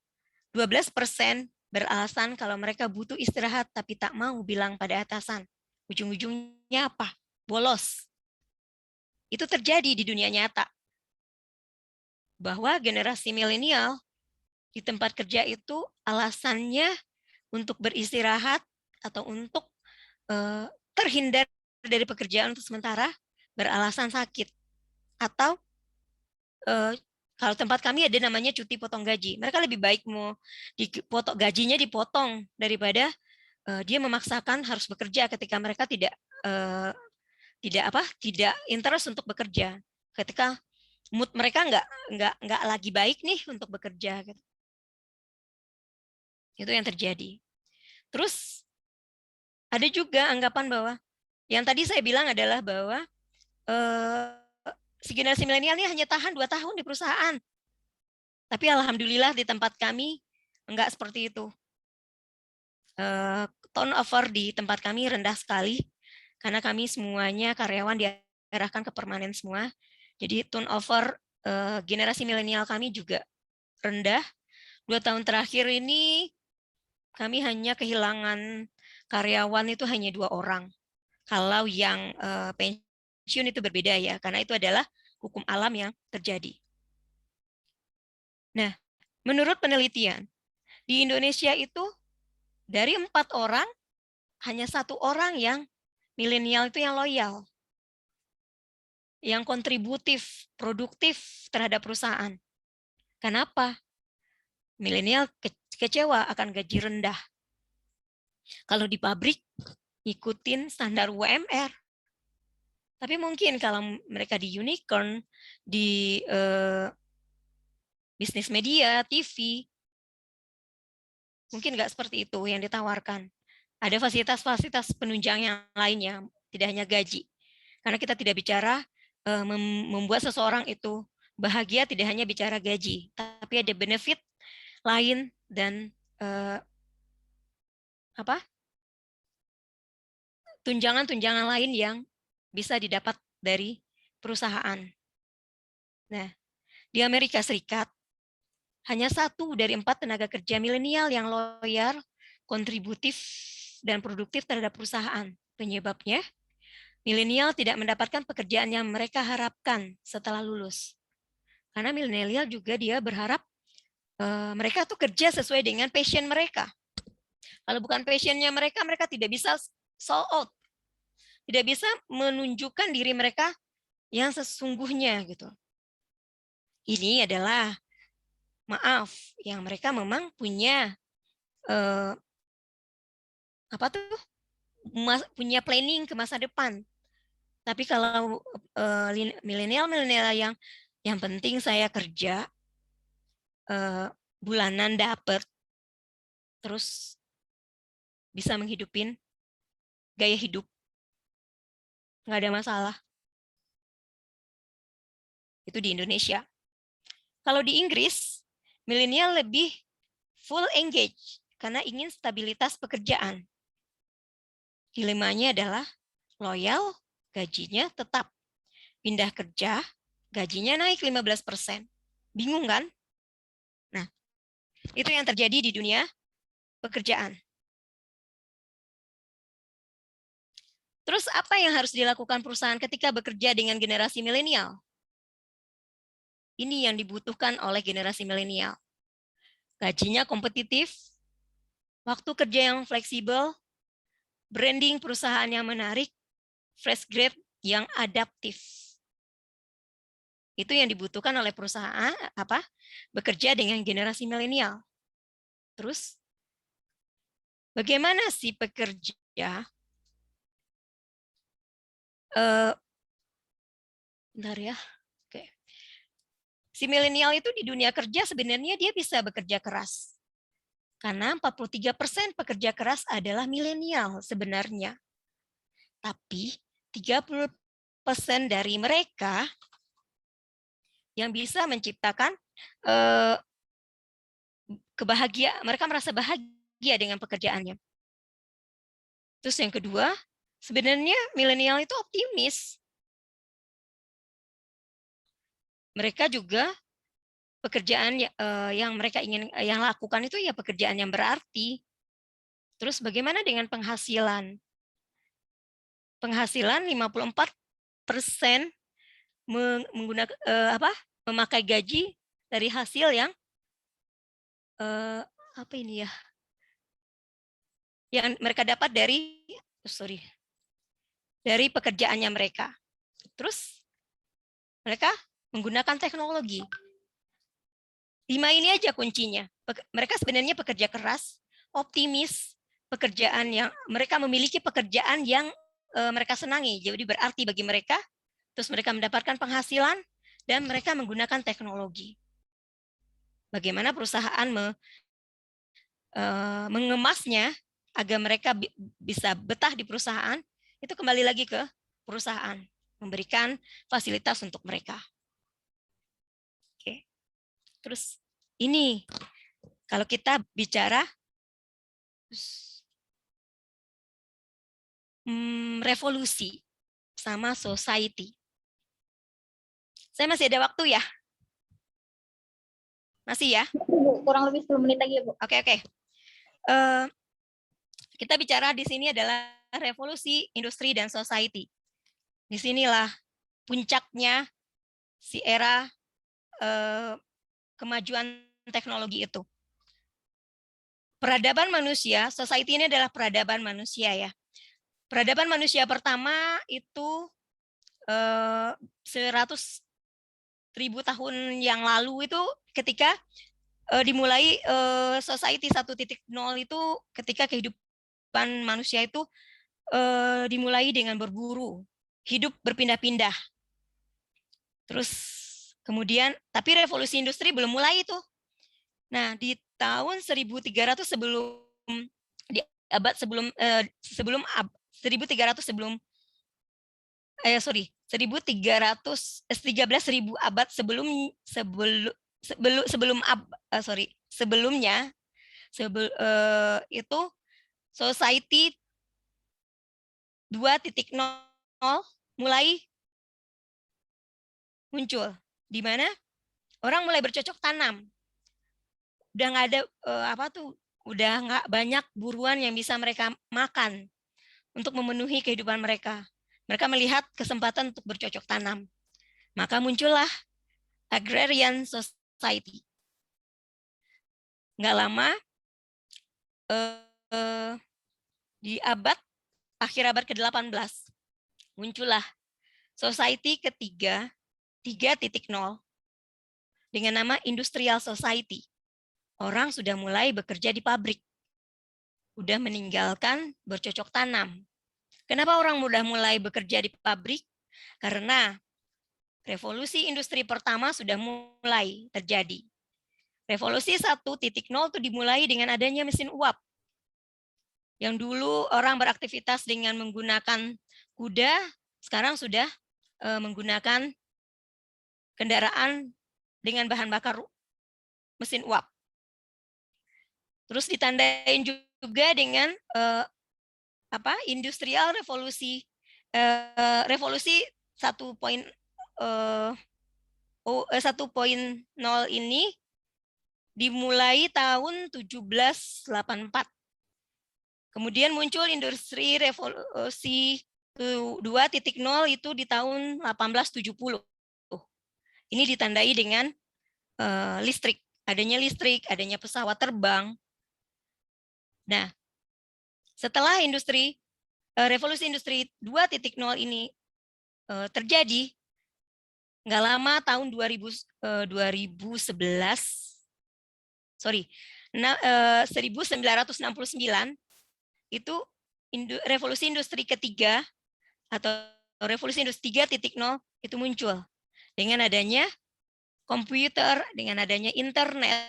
[SPEAKER 3] 12% beralasan kalau mereka butuh istirahat tapi tak mau bilang pada atasan. Ujung-ujungnya apa? Bolos. Itu terjadi di dunia nyata. Bahwa generasi milenial di tempat kerja itu alasannya untuk beristirahat atau untuk terhindar dari pekerjaan untuk sementara beralasan sakit. Atau kalau tempat kami ada namanya cuti potong gaji. Mereka lebih baik mau gajinya dipotong daripada dia memaksakan harus bekerja ketika mereka tidak interest untuk bekerja. Ketika mood mereka nggak lagi baik nih untuk bekerja. Gitu. Itu yang terjadi. Terus ada juga anggapan bahwa yang tadi saya bilang adalah bahwa si generasi milenial ini hanya tahan 2 tahun di perusahaan. Tapi alhamdulillah di tempat kami enggak seperti itu. Turnover di tempat kami rendah sekali karena kami semuanya karyawan diarahkan ke permanen semua. Jadi turnover generasi milenial kami juga rendah. 2 tahun terakhir ini kami hanya kehilangan karyawan itu hanya 2 orang. Kalau yang pensiun itu berbeda ya, karena itu adalah hukum alam yang terjadi. Nah, menurut penelitian, di Indonesia itu dari 4 orang, hanya 1 orang yang milenial itu yang loyal. Yang kontributif, produktif terhadap perusahaan. Kenapa? Milenial kecewa akan gaji rendah. Kalau di pabrik, ikutin standar UMR. Tapi mungkin kalau mereka di unicorn, di bisnis media, TV, mungkin nggak seperti itu yang ditawarkan. Ada fasilitas-fasilitas penunjang yang lainnya, tidak hanya gaji. Karena kita tidak bicara membuat seseorang itu bahagia, tidak hanya bicara gaji, tapi ada benefit lain dan tunjangan-tunjangan lain yang bisa didapat dari perusahaan. Nah, di Amerika Serikat, hanya 1 dari 4 tenaga kerja milenial yang loyal, kontributif, dan produktif terhadap perusahaan. Penyebabnya, milenial tidak mendapatkan pekerjaan yang mereka harapkan setelah lulus. Karena milenial juga dia berharap mereka tuh kerja sesuai dengan passion mereka. Kalau bukan passionnya mereka, mereka tidak bisa sold out. Tidak bisa menunjukkan diri mereka yang sesungguhnya gitu. Ini adalah maaf, yang mereka memang punya punya planning ke masa depan. Tapi kalau milenial yang penting saya kerja bulanan dapat, terus bisa menghidupin gaya hidup, nggak ada masalah. Itu di Indonesia. Kalau di Inggris, milenial lebih full engage karena ingin stabilitas pekerjaan. Dilemanya adalah loyal, gajinya tetap. Pindah kerja, gajinya naik 15%. Bingung kan? Nah, Itu yang terjadi di dunia pekerjaan. Terus apa yang harus dilakukan perusahaan ketika bekerja dengan generasi milenial? Ini yang dibutuhkan oleh generasi milenial. Gajinya kompetitif, waktu kerja yang fleksibel, branding perusahaan yang menarik, fresh grade yang adaptif. Itu yang dibutuhkan oleh perusahaan bekerja dengan generasi milenial. Terus bagaimana si pekerja bentar ya. Oke. Si milenial itu di dunia kerja sebenarnya dia bisa bekerja keras. Karena 43% pekerja keras adalah milenial sebenarnya. Tapi 30% dari mereka yang bisa menciptakan kebahagiaan, mereka merasa bahagia dengan pekerjaannya. Terus yang kedua, sebenarnya milenial itu optimis. Mereka juga pekerjaan yang mereka ingin yang lakukan itu ya pekerjaan yang berarti. Terus bagaimana dengan penghasilan? Penghasilan 54% menggunakan memakai gaji dari hasil yang yang mereka dapat dari dari pekerjaannya mereka. Terus mereka menggunakan teknologi. 5 ini aja kuncinya. Mereka sebenarnya pekerja keras, optimis, pekerjaan yang mereka memiliki pekerjaan yang mereka senangi, jadi berarti bagi mereka. Terus mereka mendapatkan penghasilan dan mereka menggunakan teknologi. Bagaimana perusahaan mengemasnya agar mereka bisa betah di perusahaan, itu kembali lagi ke perusahaan, memberikan fasilitas untuk mereka. Oke. Terus ini, kalau kita bicara revolusi sama society. Saya masih ada waktu ya? Masih ya?
[SPEAKER 1] Kurang lebih 10 menit lagi ya, Bu.
[SPEAKER 3] Oke. Kita bicara di sini adalah revolusi industri dan society. Di sinilah puncaknya si era kemajuan teknologi itu. Peradaban manusia, society ini adalah peradaban manusia ya. Peradaban manusia pertama itu 100.000 tahun yang lalu itu ketika dimulai society 1.0 itu ketika kehidupan manusia itu dimulai dengan berburu, hidup berpindah-pindah. Terus kemudian, tapi revolusi industri belum mulai itu. Nah, di tahun 1300 sebelum di abad sebelum 1300 sebelum 13.000 abad sebelumnya itu society 2.0 mulai muncul, di mana orang mulai bercocok tanam. Udah nggak ada udah nggak banyak buruan yang bisa mereka makan untuk memenuhi kehidupan mereka. Mereka melihat kesempatan untuk bercocok tanam. Maka muncullah agrarian society. Nggak lama, di akhir abad ke-18, muncullah society ketiga, 3.0, dengan nama industrial society. Orang sudah mulai bekerja di pabrik. Udah meninggalkan bercocok tanam. Kenapa orang mudah mulai bekerja di pabrik? Karena revolusi industri pertama sudah mulai terjadi. Revolusi 1.0 itu dimulai dengan adanya mesin uap. Yang dulu orang beraktivitas dengan menggunakan kuda, sekarang sudah menggunakan kendaraan dengan bahan bakar mesin uap. Terus ditandain juga dengan industrial revolusi revolusi 1.0 ini dimulai tahun 1784. Kemudian muncul industri revolusi 2.0 itu di tahun 1870. Ini ditandai dengan listrik, adanya pesawat terbang. Nah, setelah revolusi industri 2.0 ini terjadi, nggak lama tahun 1969 itu revolusi industri ketiga atau revolusi industri 3.0 itu muncul dengan adanya komputer, dengan adanya internet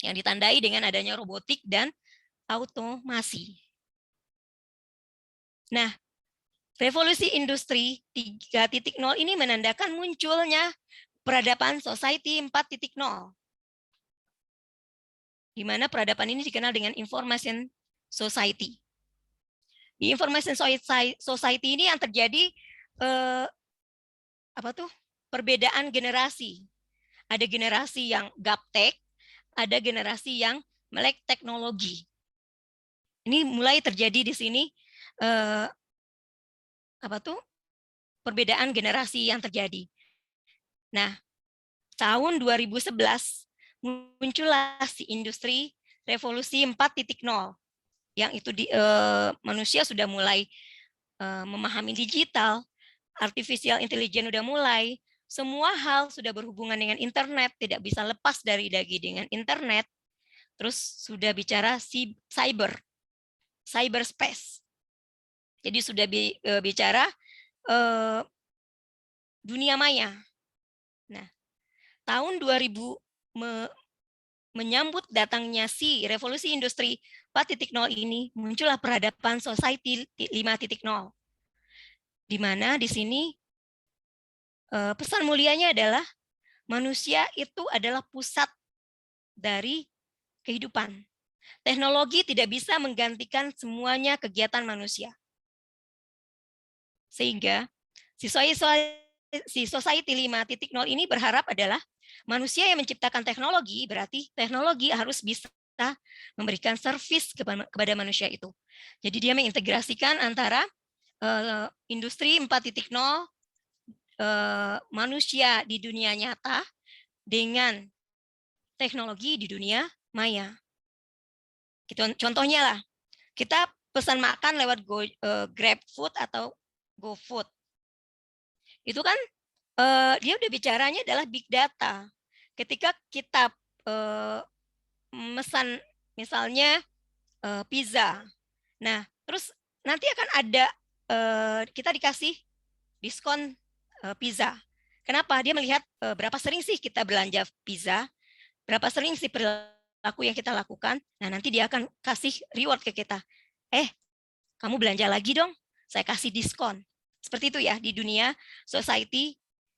[SPEAKER 3] yang ditandai dengan adanya robotik dan automasi. Nah, revolusi industri 3.0 ini menandakan munculnya peradaban society 4.0. Di mana peradaban ini dikenal dengan information society. Di information society ini yang terjadi perbedaan generasi. Ada generasi yang gaptek, ada generasi yang melek teknologi. Ini mulai terjadi di sini perbedaan generasi yang terjadi. Nah, tahun 2011 muncullah si industri revolusi 4.0 yang itu manusia sudah mulai memahami digital, artificial intelligence sudah mulai, semua hal sudah berhubungan dengan internet, tidak bisa lepas dari dengan internet. Terus sudah bicara cyberspace. Jadi sudah bicara dunia maya. Nah, tahun 2000 menyambut datangnya si revolusi industri 4.0 ini, muncullah peradaban society 5.0. Di mana di sini pesan mulianya adalah manusia itu adalah pusat dari kehidupan. Teknologi tidak bisa menggantikan semuanya kegiatan manusia. Sehingga si society 5.0 ini berharap adalah manusia yang menciptakan teknologi, berarti teknologi harus bisa memberikan servis kepada manusia itu. Jadi dia mengintegrasikan antara industri 4.0 manusia di dunia nyata dengan teknologi di dunia maya. Contohnya lah, kita pesan makan lewat GrabFood atau GoFood. Itu kan dia udah bicaranya adalah big data. Ketika kita memesan misalnya pizza, nah terus nanti akan ada kita dikasih diskon pizza. Kenapa? Dia melihat berapa sering sih kita belanja pizza, berapa sering sih perilaku yang kita lakukan. Nah nanti dia akan kasih reward ke kita. Kamu belanja lagi dong, saya kasih diskon. Seperti itu ya di dunia society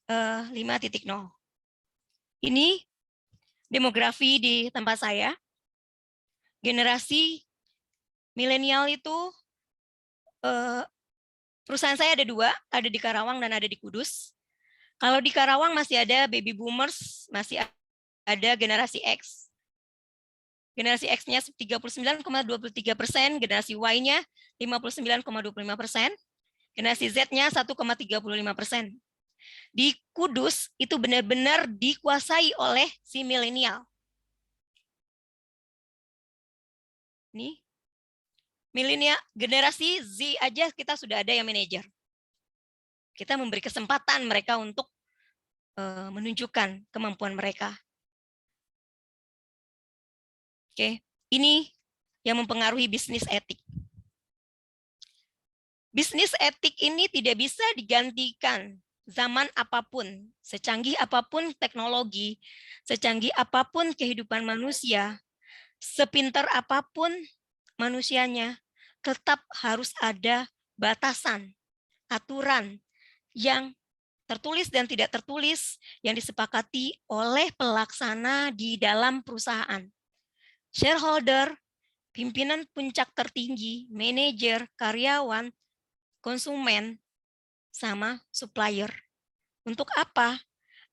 [SPEAKER 3] 5.0. Ini demografi di tempat saya. Generasi milenial itu perusahaan saya ada 2, ada di Karawang dan ada di Kudus. Kalau di Karawang masih ada baby boomers, masih ada generasi X. Generasi X-nya 39,23%, generasi Y-nya 59,25%, generasi Z-nya 1,35%. Di Kudus itu benar-benar dikuasai oleh si milenial. Nih, milenial generasi Z aja kita sudah ada yang manajer. Kita memberi kesempatan mereka untuk menunjukkan kemampuan mereka. Oke, ini yang mempengaruhi bisnis etik. Bisnis etik ini tidak bisa digantikan zaman apapun, secanggih apapun teknologi, secanggih apapun kehidupan manusia, sepintar apapun manusianya, tetap harus ada batasan, aturan yang tertulis dan tidak tertulis yang disepakati oleh pelaksana di dalam perusahaan. Shareholder, pimpinan puncak tertinggi, manajer, karyawan, konsumen, sama supplier. Untuk apa?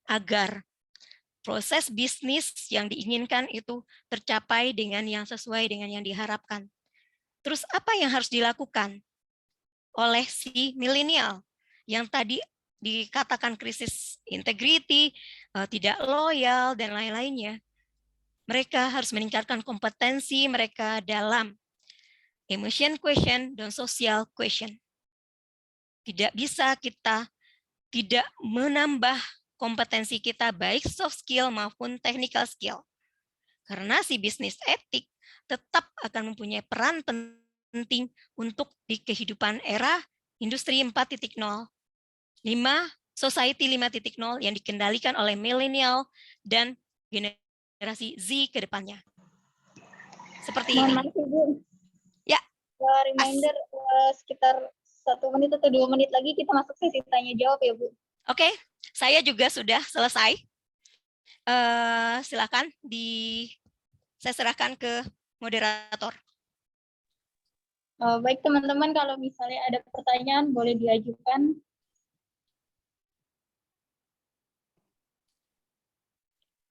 [SPEAKER 3] Agar proses bisnis yang diinginkan itu tercapai dengan yang sesuai dengan yang diharapkan. Terus apa yang harus dilakukan oleh si milenial yang tadi dikatakan krisis integrity, tidak loyal, dan lain-lainnya? Mereka harus meningkatkan kompetensi mereka dalam emotion question dan social question. Tidak bisa kita tidak menambah kompetensi kita baik soft skill maupun technical skill. Karena si bisnis etik tetap akan mempunyai peran penting untuk di kehidupan era industri 4.0, society 5.0 yang dikendalikan oleh milenial dan generasi Z ke depannya. Seperti
[SPEAKER 1] Mohon
[SPEAKER 3] ini.
[SPEAKER 1] maaf Ibu.
[SPEAKER 3] Ya.
[SPEAKER 1] Reminder sekitar 1 menit atau 2 menit lagi kita masuk sesi tanya jawab ya Bu.
[SPEAKER 3] Oke, saya juga sudah selesai. Silakan saya serahkan ke moderator.
[SPEAKER 1] Baik teman-teman, kalau misalnya ada pertanyaan boleh diajukan.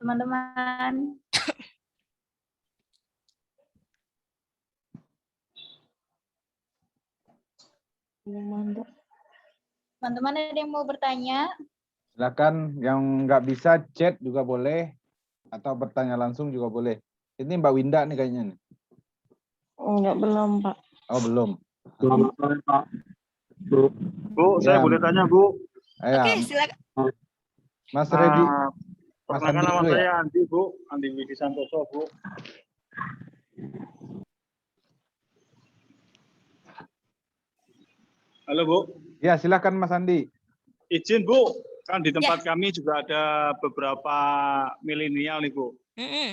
[SPEAKER 1] Teman-teman. Teman-teman ada yang mau bertanya?
[SPEAKER 2] Silakan, yang nggak bisa chat juga boleh, atau bertanya langsung juga boleh. Ini Mbak Winda nih kayaknya nih.
[SPEAKER 5] Enggak, belum, Pak.
[SPEAKER 2] Oh belum.
[SPEAKER 4] Selamat sore Pak. Bu, saya
[SPEAKER 2] Ya.
[SPEAKER 4] boleh tanya Bu?
[SPEAKER 3] Oke,
[SPEAKER 2] Ya,
[SPEAKER 3] silakan.
[SPEAKER 2] Mas Redi. Mas
[SPEAKER 4] Perkenalkan
[SPEAKER 2] Andi
[SPEAKER 4] nama
[SPEAKER 2] dulu ya.
[SPEAKER 4] saya Andi Bu, Andi Widi Santoso Bu. Halo Bu.
[SPEAKER 2] Ya, silakan Mas Andi.
[SPEAKER 4] Izin Bu, kan di tempat kami juga ada beberapa milenial nih Bu.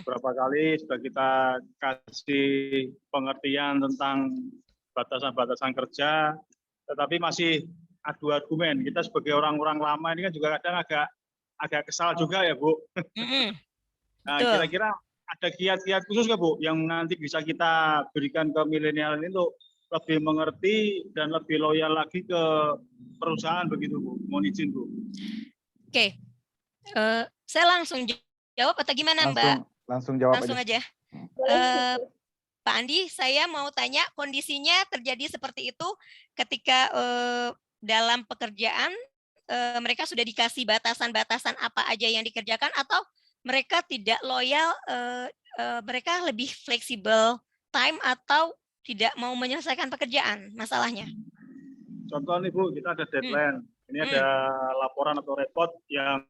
[SPEAKER 4] Beberapa kali sudah kita kasih pengertian tentang batasan-batasan kerja, tetapi masih adu argumen. Kita sebagai orang-orang lama ini kan juga kadang agak kesal juga ya Bu. Nah, kira-kira ada kiat-kiat khusus nggak Bu yang nanti bisa kita berikan ke milenial ini untuk lebih mengerti dan lebih loyal lagi ke perusahaan begitu Bu? Mohon izin Bu.
[SPEAKER 3] Oke, saya langsung jawab atau gimana Mbak?
[SPEAKER 2] Langsung jawab
[SPEAKER 3] Langsung aja. Pak Andi, saya mau tanya kondisinya terjadi seperti itu ketika dalam pekerjaan mereka sudah dikasih batasan-batasan apa aja yang dikerjakan, atau mereka tidak loyal, mereka lebih fleksibel time atau tidak mau menyelesaikan pekerjaan masalahnya?
[SPEAKER 4] Contoh nih Bu, kita ada deadline. Ini ada laporan atau report yang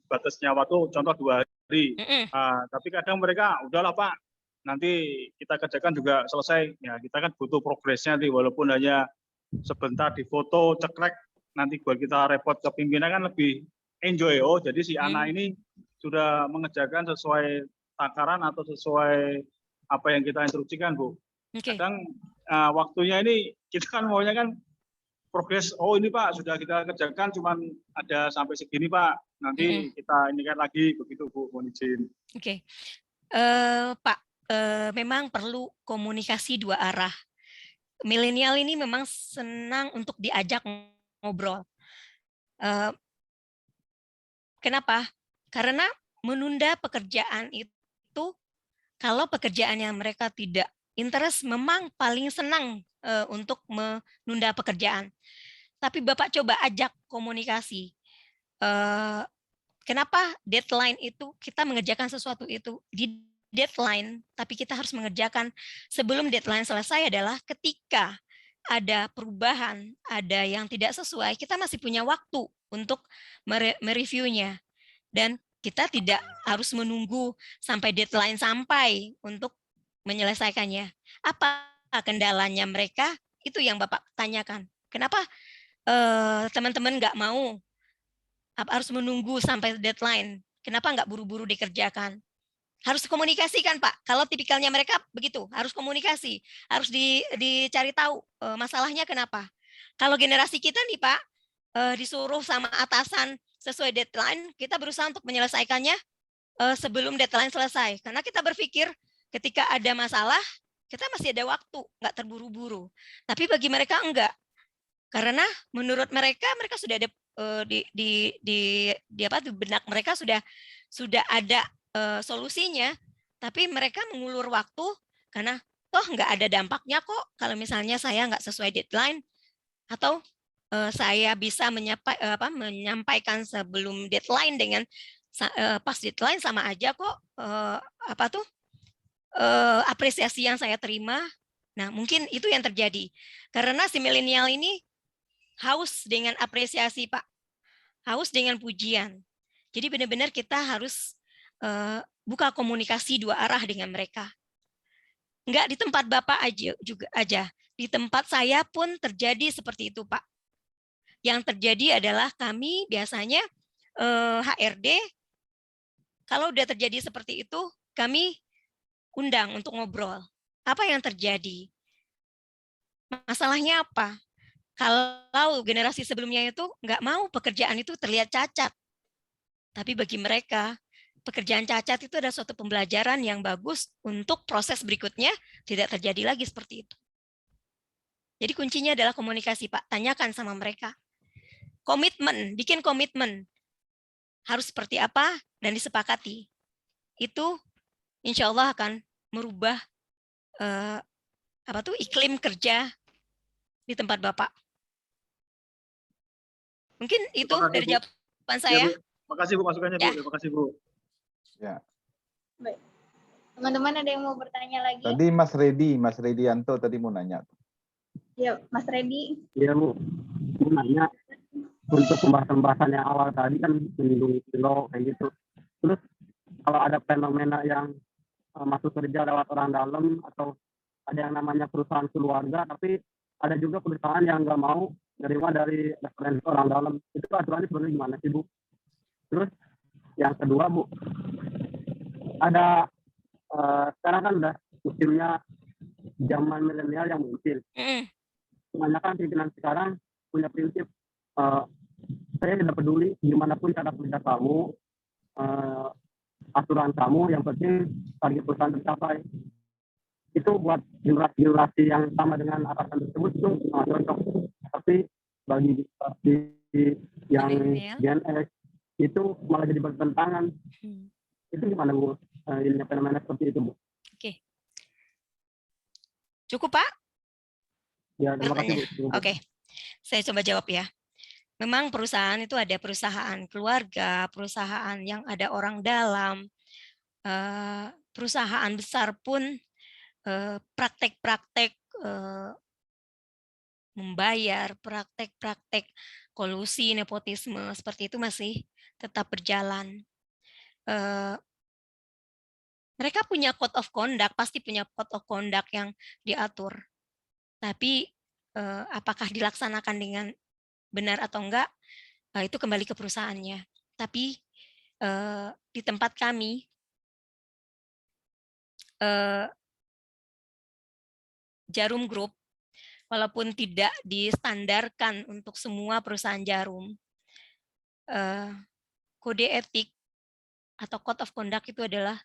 [SPEAKER 4] batasnya waktu contoh 2 hari. Nah, tapi kadang mereka udahlah Pak, nanti kita kerjakan juga selesai. Ya, kita kan butuh progresnya nih, walaupun hanya sebentar di foto, cekrek, nanti buat kita report ke pimpinan kan lebih enjoy. Oh, jadi si Ana ini sudah mengerjakan sesuai takaran atau sesuai apa yang kita instruksikan Bu. Kadang waktunya ini kita kan maunya kan progres, oh ini Pak sudah kita kerjakan cuman ada sampai segini Pak, nanti kita ini kan lagi begitu Bu, mohon izin.
[SPEAKER 3] Oke. Pak, memang perlu komunikasi 2 arah. Milenial ini memang senang untuk diajak ngobrol. Kenapa? Karena menunda pekerjaan itu, kalau pekerjaan yang mereka tidak interest, memang paling senang untuk menunda pekerjaan. Tapi Bapak coba ajak komunikasi. Kenapa deadline itu, kita mengerjakan sesuatu itu di deadline, tapi kita harus mengerjakan sebelum deadline selesai adalah ketika ada perubahan, ada yang tidak sesuai, kita masih punya waktu untuk mereviewnya. Dan kita tidak harus menunggu sampai deadline sampai untuk menyelesaikannya. Apa kendalanya mereka? Itu yang Bapak tanyakan. Kenapa teman-teman nggak mau harus menunggu sampai deadline? Kenapa nggak buru-buru dikerjakan? Harus komunikasikan Pak. Kalau tipikalnya mereka begitu, harus komunikasi, harus dicari tahu masalahnya kenapa. Kalau generasi kita nih Pak, disuruh sama atasan sesuai deadline, kita berusaha untuk menyelesaikannya sebelum deadline selesai. Karena kita berpikir ketika ada masalah, kita masih ada waktu, nggak terburu-buru. Tapi bagi mereka enggak. Karena menurut mereka sudah ada di benak mereka sudah sudah ada solusinya, tapi mereka mengulur waktu karena toh nggak ada dampaknya kok kalau misalnya saya nggak sesuai deadline, atau saya bisa menyampaikan sebelum deadline dengan pas deadline sama aja kok apresiasi yang saya terima. Nah, mungkin itu yang terjadi. Karena si milenial ini haus dengan apresiasi, Pak. Haus dengan pujian. Jadi benar-benar kita harus buka komunikasi dua arah dengan mereka. Enggak di tempat Bapak aja. Di tempat saya pun terjadi seperti itu, Pak. Yang terjadi adalah kami biasanya HRD, kalau udah terjadi seperti itu, kami undang untuk ngobrol. Apa yang terjadi? Masalahnya apa? Kalau generasi sebelumnya itu nggak mau pekerjaan itu terlihat cacat. Tapi bagi mereka, pekerjaan cacat itu adalah suatu pembelajaran yang bagus untuk proses berikutnya tidak terjadi lagi seperti itu. Jadi kuncinya adalah komunikasi, Pak. Tanyakan sama mereka. Komitmen, bikin komitmen. Harus seperti apa dan disepakati. Itu insya Allah akan merubah iklim kerja di tempat Bapak. Mungkin itu dari jawaban saya.
[SPEAKER 4] Ya, makasih Bu masukannya, Bu. Terima kasih, Bu.
[SPEAKER 2] Ya.
[SPEAKER 1] Baik. Teman-teman ada yang mau bertanya lagi?
[SPEAKER 2] Tadi Mas Redianto tadi mau nanya.
[SPEAKER 1] Ya, Mas Redi.
[SPEAKER 6] Iya, Bu. Mau nanya, untuk pembahasan yang awal tadi kan menyinggung kilo kayak gitu. Terus kalau ada fenomena yang masuk kerja lewat orang dalam, atau ada yang namanya perusahaan keluarga, tapi ada juga perusahaan yang nggak mau menerima dari referensi orang dalam, itu aturannya sebenarnya gimana sih, Bu? Terus yang kedua, Bu, ada sekarang kan udah musimnya zaman milenial yang muncul. Kebanyakan pimpinan sekarang punya prinsip, saya tidak peduli gimana pun cara kerja kamu, aturan kamu, yang penting target perusahaan tercapai. Itu buat generasi yang sama dengan atasan tersebut itu sangat cocok. Tapi bagi yang Gen X itu malah jadi bertentangan. Itu gimana, Bu? Ini fenomena seperti itu, Bu?
[SPEAKER 3] Oke. Cukup, Pak?
[SPEAKER 6] Ya, terima kasih, Bu.
[SPEAKER 3] Oke. Saya coba jawab ya. Memang perusahaan itu ada perusahaan keluarga, perusahaan yang ada orang dalam, perusahaan besar pun praktek-praktek membayar, praktek-praktek kolusi, nepotisme seperti itu masih tetap berjalan. Mereka punya code of conduct, pasti punya code of conduct yang diatur. Tapi apakah dilaksanakan dengan benar atau enggak, itu kembali ke perusahaannya. Tapi di tempat kami, Jarum Group, walaupun tidak distandarkan untuk semua perusahaan jarum, kode etik atau code of conduct itu adalah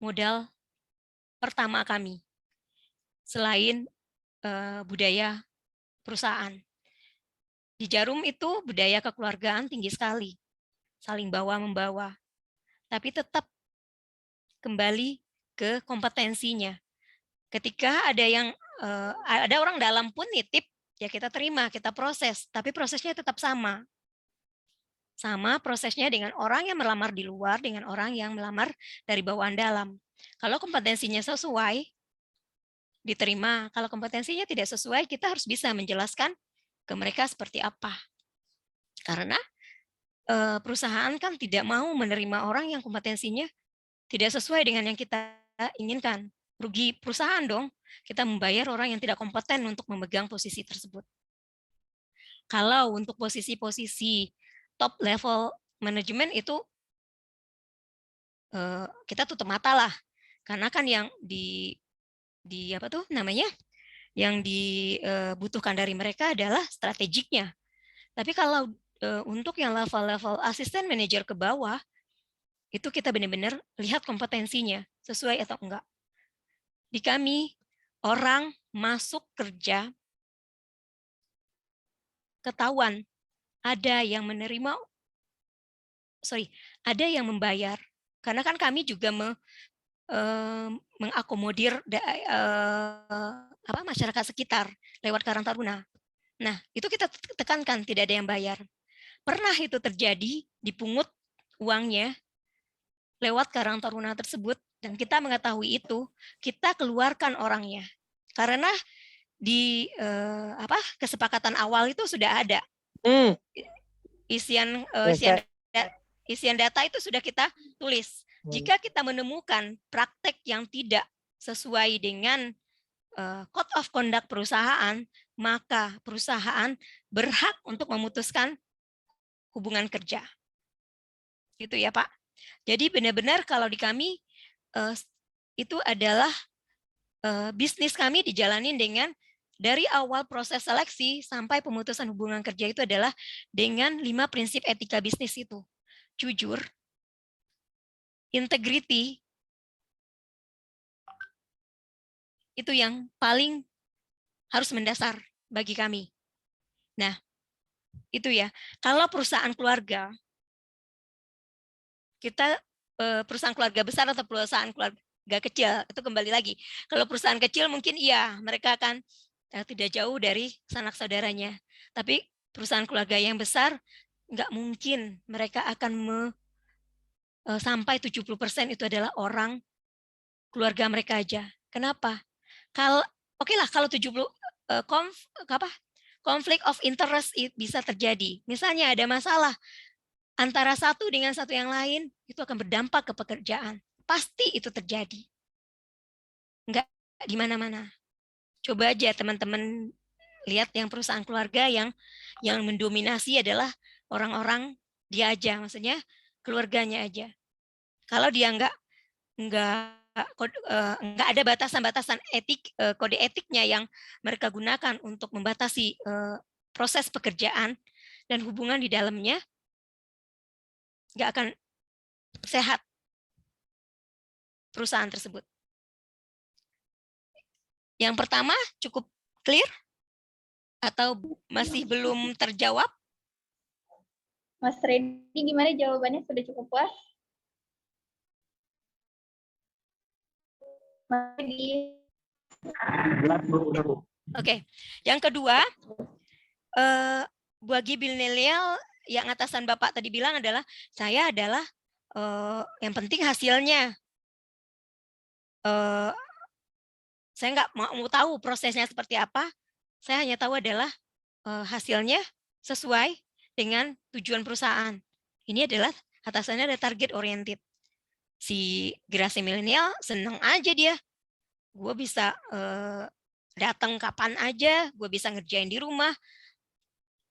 [SPEAKER 3] modal pertama kami, selain budaya perusahaan. Di Jarum itu budaya kekeluargaan tinggi sekali, saling bawa-membawa, tapi tetap kembali ke kompetensinya. Ketika ada orang dalam pun nitip, ya kita terima, kita proses, tapi prosesnya tetap sama. Sama prosesnya dengan orang yang melamar di luar, dengan orang yang melamar dari bawaan dalam. Kalau kompetensinya sesuai, diterima. Kalau kompetensinya tidak sesuai, kita harus bisa menjelaskan ke mereka seperti apa. Karena perusahaan kan tidak mau menerima orang yang kompetensinya tidak sesuai dengan yang kita inginkan. Rugi perusahaan dong, kita membayar orang yang tidak kompeten untuk memegang posisi tersebut. Kalau untuk posisi-posisi top level manajemen itu kita tutup mata lah, karena kan yang yang dibutuhkan dari mereka adalah strategiknya. Tapi kalau untuk yang level-level asisten manajer ke bawah, itu kita benar-benar lihat kompetensinya sesuai atau enggak. Di kami, orang masuk kerja, ketahuan ada yang membayar, Karena kan kami juga mengakomodir masyarakat sekitar lewat Karang Taruna. Nah, itu kita tekankan tidak ada yang bayar. Pernah itu terjadi, dipungut uangnya lewat Karang Taruna tersebut, dan kita mengetahui itu, kita keluarkan orangnya. Karena di kesepakatan awal itu sudah ada. Isian data itu sudah kita tulis. Jika kita menemukan praktek yang tidak sesuai dengan Code of Conduct perusahaan, maka perusahaan berhak untuk memutuskan hubungan kerja. Gitu ya, Pak. Jadi benar-benar kalau di kami itu adalah bisnis kami dijalanin dengan dari awal proses seleksi sampai pemutusan hubungan kerja itu adalah dengan 5 prinsip etika bisnis itu. Jujur, integrity, itu yang paling harus mendasar bagi kami. Nah, itu ya. Kalau perusahaan keluarga, kita perusahaan keluarga besar atau perusahaan keluarga kecil, itu kembali lagi. Kalau perusahaan kecil mungkin iya, mereka akan tidak jauh dari sanak saudaranya. Tapi perusahaan keluarga yang besar, nggak mungkin mereka akan sampai 70% itu adalah orang keluarga mereka aja. Kenapa? Kalau kalau 70 konflik of interest bisa terjadi. Misalnya ada masalah antara satu dengan satu yang lain, itu akan berdampak ke pekerjaan. Pasti itu terjadi. Enggak di mana-mana. Coba aja teman-teman lihat yang perusahaan keluarga yang mendominasi adalah orang-orang dia aja, maksudnya keluarganya aja. Kalau dia enggak ada batasan-batasan kode etiknya yang mereka gunakan untuk membatasi proses pekerjaan dan hubungan di dalamnya, nggak akan sehat perusahaan tersebut. Yang pertama cukup clear atau masih belum terjawab?
[SPEAKER 1] Mas Reddy, gimana jawabannya? Sudah cukup puas?
[SPEAKER 3] Oke. Yang kedua, bagi milenial yang atasan Bapak tadi bilang adalah, saya adalah yang penting hasilnya. Saya nggak mau tahu prosesnya seperti apa. Saya hanya tahu adalah hasilnya sesuai dengan tujuan perusahaan. Ini adalah atasannya ada target oriented. Si generasi milenial senang aja dia. Gue bisa datang kapan aja, gue bisa ngerjain di rumah.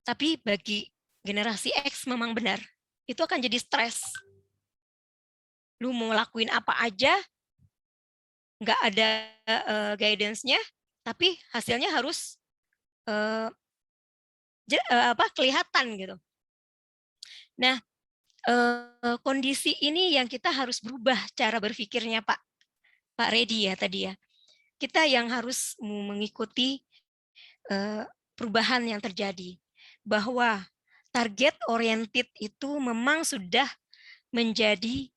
[SPEAKER 3] Tapi bagi generasi X memang benar, itu akan jadi stres. Lu mau lakuin apa aja, nggak ada guidance-nya, tapi hasilnya harus kelihatan gitu. Nah, kondisi ini yang kita harus berubah cara berpikirnya, Pak Reddy ya tadi ya. Kita yang harus mengikuti perubahan yang terjadi, bahwa target oriented itu memang sudah menjadi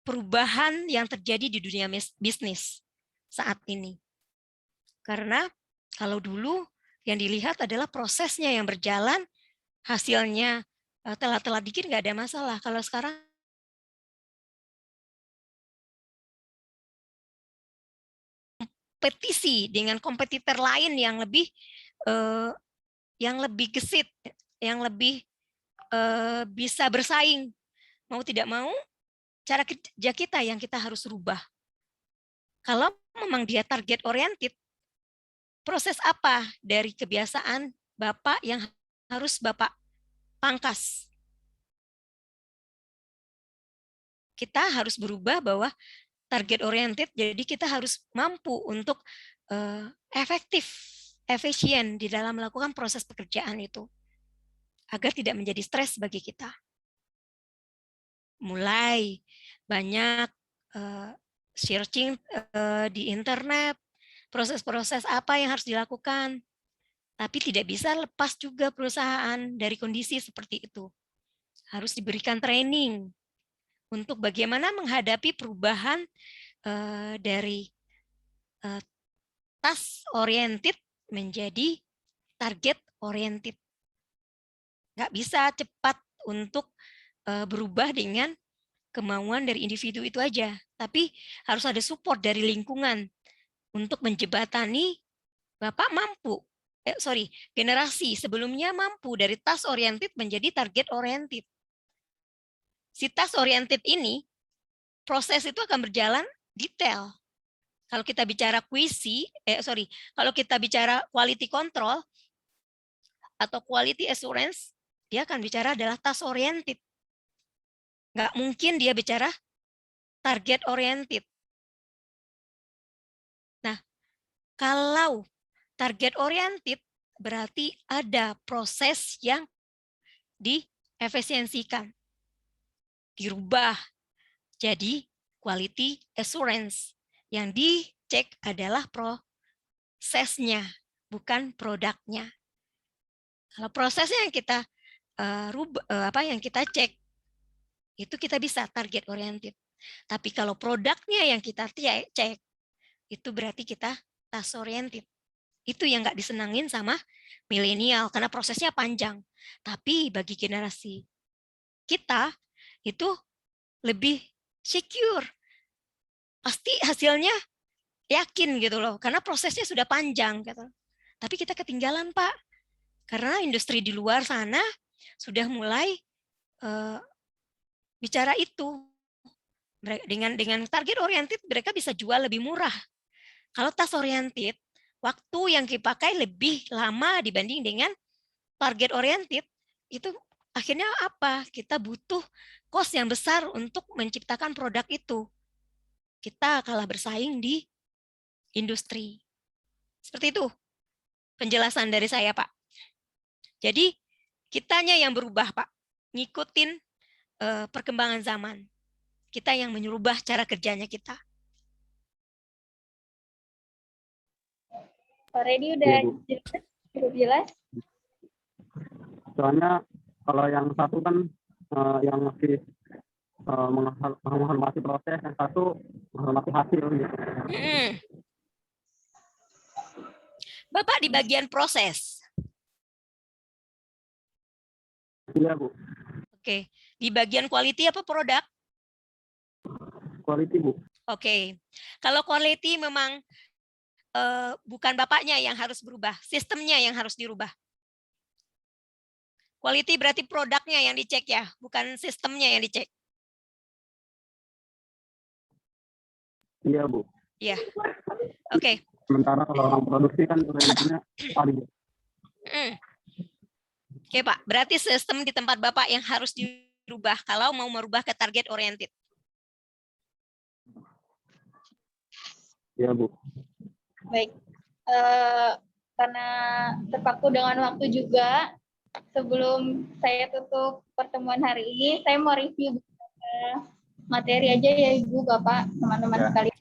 [SPEAKER 3] perubahan yang terjadi di dunia bisnis saat ini. Karena kalau dulu yang dilihat adalah prosesnya yang berjalan, hasilnya telat-telat dikit nggak ada masalah. Kalau sekarang kompetisi dengan kompetitor lain yang lebih gesit, yang lebih bisa bersaing, mau tidak mau cara kerja kita yang kita harus rubah. Kalau memang dia target oriented, proses apa dari kebiasaan Bapak yang harus Bapak pangkas? Kita harus berubah bahwa target oriented, jadi kita harus mampu untuk efisien di dalam melakukan proses pekerjaan itu, agar tidak menjadi stres bagi kita. Mulai banyak searching di internet, proses-proses apa yang harus dilakukan, tapi tidak bisa lepas juga perusahaan dari kondisi seperti itu. Harus diberikan training untuk bagaimana menghadapi perubahan dari task oriented menjadi target oriented. Nggak bisa cepat untuk berubah dengan kemauan dari individu itu aja, tapi harus ada support dari lingkungan untuk menjembatani Bapak mampu, generasi sebelumnya mampu dari task oriented menjadi target oriented. Si task oriented ini, proses itu akan berjalan detail. Kalau kita bicara kalau kita bicara quality control atau quality assurance, dia akan bicara adalah task oriented. Nggak mungkin dia bicara target oriented. Nah, kalau target oriented berarti ada proses yang diefisiensikan, dirubah jadi quality assurance. Yang dicek adalah prosesnya, bukan produknya. Kalau prosesnya yang kita yang kita cek, itu kita bisa target oriented. Tapi kalau produknya yang kita cek, itu berarti kita task oriented. Itu yang nggak disenangin sama milenial, karena prosesnya panjang. Tapi bagi generasi kita, itu lebih secure. Pasti hasilnya yakin gitu loh, karena prosesnya sudah panjang. Gitu. Tapi kita ketinggalan, Pak. Karena industri di luar sana sudah mulai bicara itu. Dengan target oriented, mereka bisa jual lebih murah. Kalau task oriented, waktu yang dipakai lebih lama dibanding dengan target oriented, itu akhirnya apa? Kita butuh cost yang besar untuk menciptakan produk itu. Kita kalah bersaing di industri. Seperti itu penjelasan dari saya, Pak. Jadi, kitanya yang berubah, Pak. Ngikutin perkembangan zaman. Kita yang menyerubah cara kerjanya kita.
[SPEAKER 1] Pak Redi udah cukup jelas?
[SPEAKER 6] Soalnya kalau yang satu kan yang masih menghormati proses, yang satu menghormati hasil. Gitu.
[SPEAKER 3] Bapak di bagian proses.
[SPEAKER 6] Iya, Bu.
[SPEAKER 3] Oke. Di bagian quality apa produk?
[SPEAKER 6] Quality, Bu.
[SPEAKER 3] Oke. Kalau quality memang bukan Bapaknya yang harus berubah, sistemnya yang harus dirubah. Quality berarti produknya yang dicek ya, bukan sistemnya yang dicek.
[SPEAKER 6] Iya, Bu.
[SPEAKER 3] Iya. Oke.
[SPEAKER 6] Sementara kalau orang produksi kan quality-nya paling.
[SPEAKER 3] Oke, Pak. Berarti sistem di tempat Bapak yang harus dirubah kalau mau merubah ke target oriented.
[SPEAKER 6] Iya, Bu.
[SPEAKER 1] Baik. Karena terpaku dengan waktu juga, sebelum saya tutup pertemuan hari ini, saya mau review materi aja ya Ibu, Bapak, teman-teman sekalian.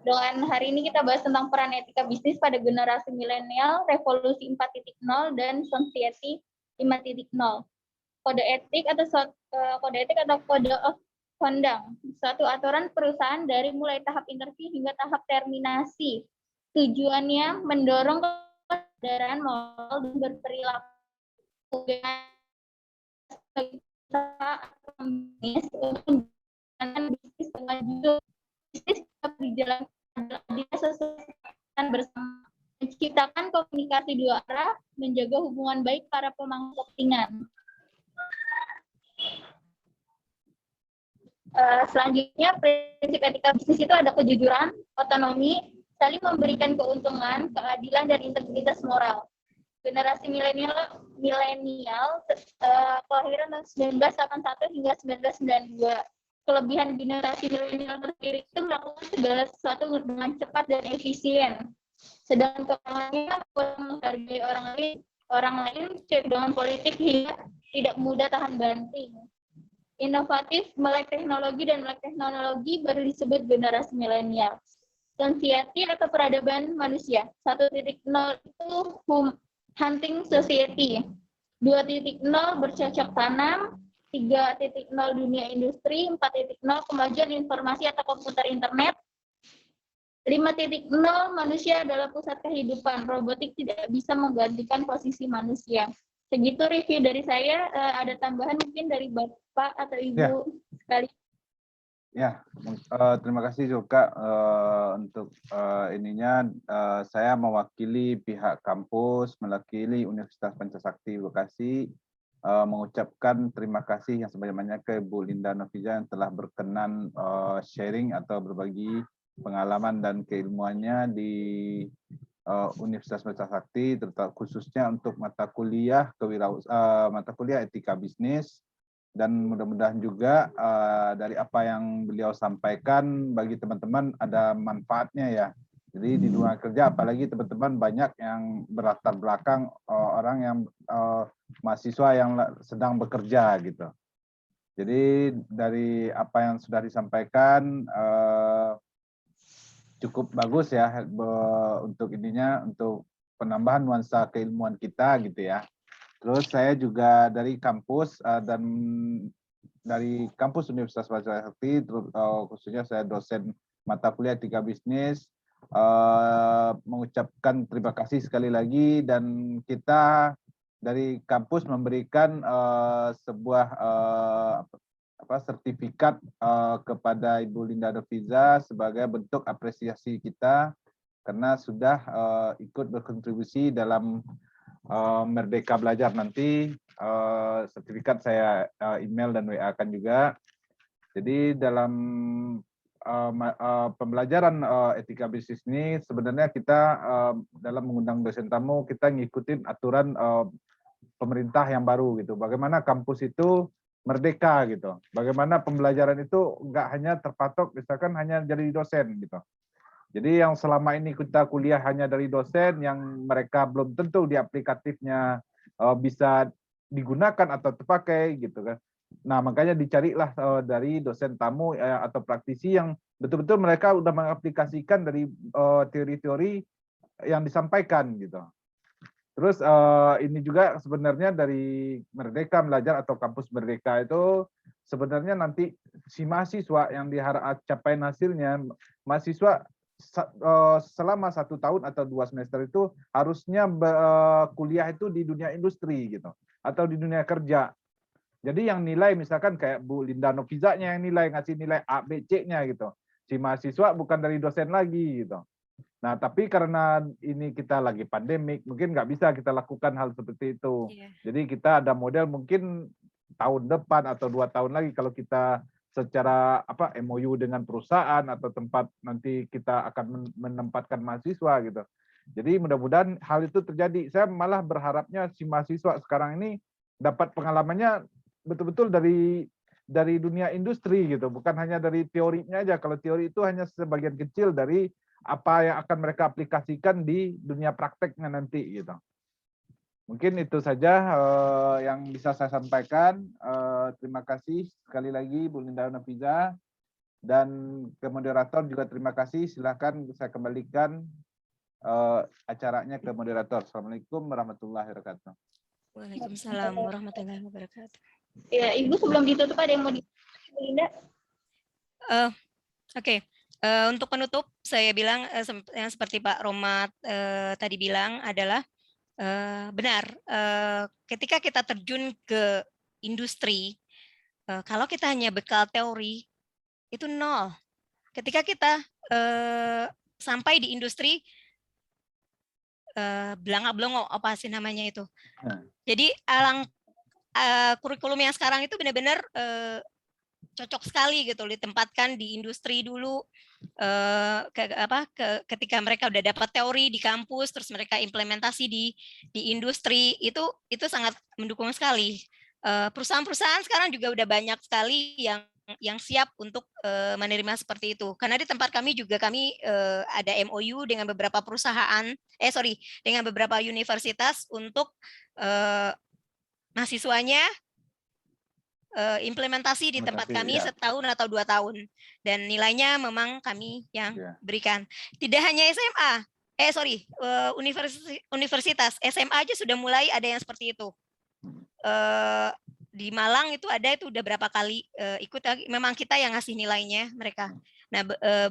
[SPEAKER 1] Dengan hari ini kita bahas tentang peran etika bisnis pada generasi milenial, revolusi 4.0 dan society 5.0. Kode etik atau kode of conduct, suatu aturan perusahaan dari mulai tahap interview hingga tahap terminasi. Tujuannya mendorong kesadaran moral dan berperilaku untuk menjalankan bisnis dengan judul bisnis berjalan sesuai bersama, menciptakan komunikasi dua arah, menjaga hubungan baik para pemangku kepentingan. Selanjutnya, prinsip etika bisnis itu ada kejujuran, otonomi, saling memberikan keuntungan, keadilan, dan integritas moral. Generasi milenial kelahiran tahun 1981 hingga 1992. Kelebihan generasi milenial sendiri itu melakukan segala sesuatu dengan cepat dan efisien. Sedangkan kekurangannya menghargai orang lain, cek dengan politik hingga tidak mudah tahan banting. Inovatif, melek teknologi dan melek teknologi baru disebut generasi milenial. Society atau peradaban manusia. 1.0 itu hunting society. 2.0 bercocok tanam. 3.0 dunia industri, 4.0 kemajuan informasi atau komputer internet, 5.0 manusia adalah pusat kehidupan, robotik tidak bisa menggantikan posisi manusia. Segitu review dari saya. Ada tambahan mungkin dari Bapak atau Ibu sekali.
[SPEAKER 2] Ya, terima kasih juga untuk ininya. Saya mewakili pihak kampus, mewakili Universitas Pancasakti Bekasi, mengucapkan terima kasih yang sebanyak-banyaknya ke Bu Linda Nofriza yang telah berkenan sharing atau berbagi pengalaman dan keilmuannya di Universitas Pancasakti, terutama khususnya untuk mata kuliah mata kuliah etika bisnis. Dan mudah-mudahan juga dari apa yang beliau sampaikan bagi teman-teman ada manfaatnya ya. Jadi di dunia kerja, apalagi teman-teman banyak yang berlatar belakang orang yang mahasiswa yang sedang bekerja gitu. Jadi dari apa yang sudah disampaikan cukup bagus ya untuk ininya, untuk penambahan nuansa keilmuan kita gitu ya. Terus saya juga dari kampus dan dari kampus Universitas Pancasakti, khususnya saya dosen mata kuliah etika bisnis, mengucapkan terima kasih sekali lagi, dan kita dari kampus memberikan sebuah sertifikat kepada Ibu Linda Nofriza sebagai bentuk apresiasi kita karena sudah ikut berkontribusi dalam Merdeka Belajar. Nanti sertifikat saya email dan WA kan juga. Jadi dalam pembelajaran etika bisnis ini sebenarnya kita dalam mengundang dosen tamu kita ngikutin aturan pemerintah yang baru gitu. Bagaimana kampus itu merdeka gitu. Bagaimana pembelajaran itu enggak hanya terpatok misalkan hanya jadi dosen gitu. Jadi yang selama ini kita kuliah hanya dari dosen yang mereka belum tentu di aplikatifnya bisa digunakan atau terpakai gitu kan. Nah makanya dicarilah dari dosen tamu atau praktisi yang betul-betul mereka udah mengaplikasikan dari teori-teori yang disampaikan gitu. Terus ini juga sebenarnya dari Merdeka Belajar atau Kampus Merdeka itu sebenarnya nanti si mahasiswa yang diharap capai hasilnya, mahasiswa selama 1 tahun atau 2 semester itu harusnya kuliah itu di dunia industri gitu atau di dunia kerja. Jadi yang nilai misalkan kayak Bu Linda Nofriza-nya yang nilai, ngasih nilai A, B, C-nya gitu. Si mahasiswa bukan dari dosen lagi gitu. Nah tapi karena ini kita lagi pandemik, mungkin nggak bisa kita lakukan hal seperti itu. Jadi kita ada model mungkin tahun depan atau 2 tahun lagi kalau kita secara MOU dengan perusahaan atau tempat nanti kita akan menempatkan mahasiswa gitu. Jadi mudah-mudahan hal itu terjadi. Saya malah berharapnya si mahasiswa sekarang ini dapat pengalamannya betul-betul dari dunia industri gitu, bukan hanya dari teorinya aja. Kalau teori itu hanya sebagian kecil dari apa yang akan mereka aplikasikan di dunia prakteknya nanti gitu. Mungkin itu saja yang bisa saya sampaikan. Terima kasih sekali lagi Bu Linda Nofriza, dan ke moderator juga terima kasih. Silakan saya kembalikan acaranya ke moderator. Assalamualaikum warahmatullahi wabarakatuh.
[SPEAKER 3] Waalaikumsalam warahmatullahi wabarakatuh.
[SPEAKER 1] Ya, Ibu sebelum ditutup ada yang mau Bu Linda?
[SPEAKER 3] Oke. Untuk penutup saya bilang yang seperti Pak Romat tadi bilang adalah benar, ketika kita terjun ke industri, kalau kita hanya bekal teori, itu nol. Ketika kita sampai di industri, belanga-belongo, apa sih namanya itu. Jadi kurikulum yang sekarang itu benar-benar cocok sekali gitu, ditempatkan di industri dulu. Ketika mereka udah dapat teori di kampus, terus mereka implementasi di industri, itu sangat mendukung sekali. Perusahaan-perusahaan sekarang juga udah banyak sekali yang siap untuk menerima seperti itu. Karena di tempat kami juga ada MOU dengan beberapa dengan beberapa universitas untuk mahasiswanya implementasi di tempat kami setahun atau 2 tahun, dan nilainya memang kami yang berikan. Tidak hanya SMA, universitas, SMA aja sudah mulai ada yang seperti itu. di Malang itu ada, itu udah berapa kali ikut, memang kita yang ngasih nilainya mereka. Nah,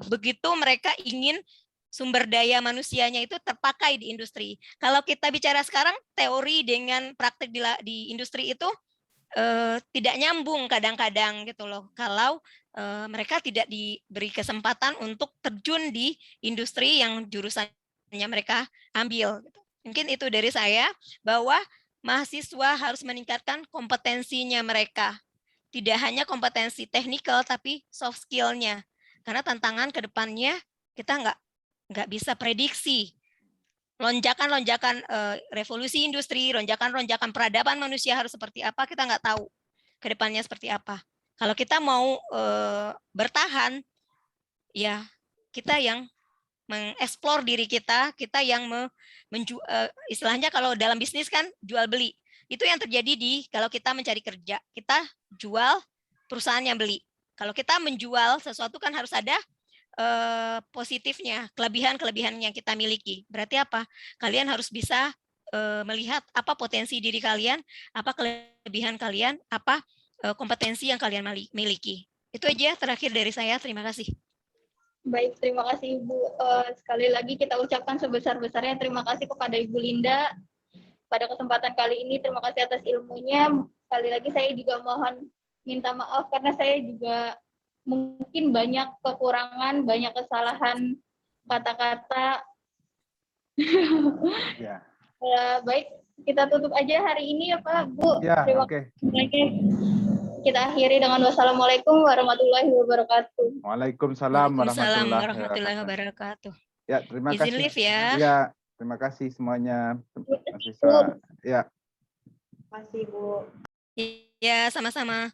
[SPEAKER 3] begitu mereka ingin sumber daya manusianya itu terpakai di industri. Kalau kita bicara sekarang, teori dengan praktik di industri itu tidak nyambung kadang-kadang gitu loh. Kalau mereka tidak diberi kesempatan untuk terjun di industri yang jurusannya mereka ambil. Mungkin itu dari saya, bahwa mahasiswa harus meningkatkan kompetensinya mereka. Tidak hanya kompetensi teknikal, tapi soft skill-nya. Karena tantangan ke depannya kita nggak bisa prediksi. Lonjakan-lonjakan revolusi industri, lonjakan-lonjakan peradaban manusia harus seperti apa, kita nggak tahu ke depannya seperti apa. Kalau kita mau bertahan, ya kita yang mengeksplor diri kita yang istilahnya kalau dalam bisnis kan jual beli. Itu yang terjadi kalau kita mencari kerja. Kita jual, perusahaan yang beli. Kalau kita menjual sesuatu kan harus ada positifnya, kelebihan-kelebihan yang kita miliki. Berarti apa? Kalian harus bisa melihat apa potensi diri kalian, apa kelebihan kalian, apa kompetensi yang kalian miliki. Itu aja terakhir dari saya. Terima kasih.
[SPEAKER 1] Baik, terima kasih Ibu. Sekali lagi kita ucapkan sebesar-besarnya terima kasih kepada Ibu Linda pada kesempatan kali ini. Terima kasih atas ilmunya. Sekali lagi saya juga mohon minta maaf karena saya juga mungkin banyak kekurangan, banyak kesalahan kata-kata.
[SPEAKER 2] Ya.
[SPEAKER 1] Baik, kita tutup aja hari ini ya Pak, Bu.
[SPEAKER 2] Ya,
[SPEAKER 1] Terima
[SPEAKER 2] oke.
[SPEAKER 1] kasih. Kita akhiri dengan wassalamualaikum warahmatullahi wabarakatuh.
[SPEAKER 2] Waalaikumsalam
[SPEAKER 3] warahmatullahi wabarakatuh.
[SPEAKER 2] Ya, terima
[SPEAKER 3] Izin
[SPEAKER 2] kasih.
[SPEAKER 3] live ya.
[SPEAKER 2] Ya, terima kasih semuanya mahasiswa. Ya.
[SPEAKER 5] Terima kasih, Bu.
[SPEAKER 3] Ya, sama-sama.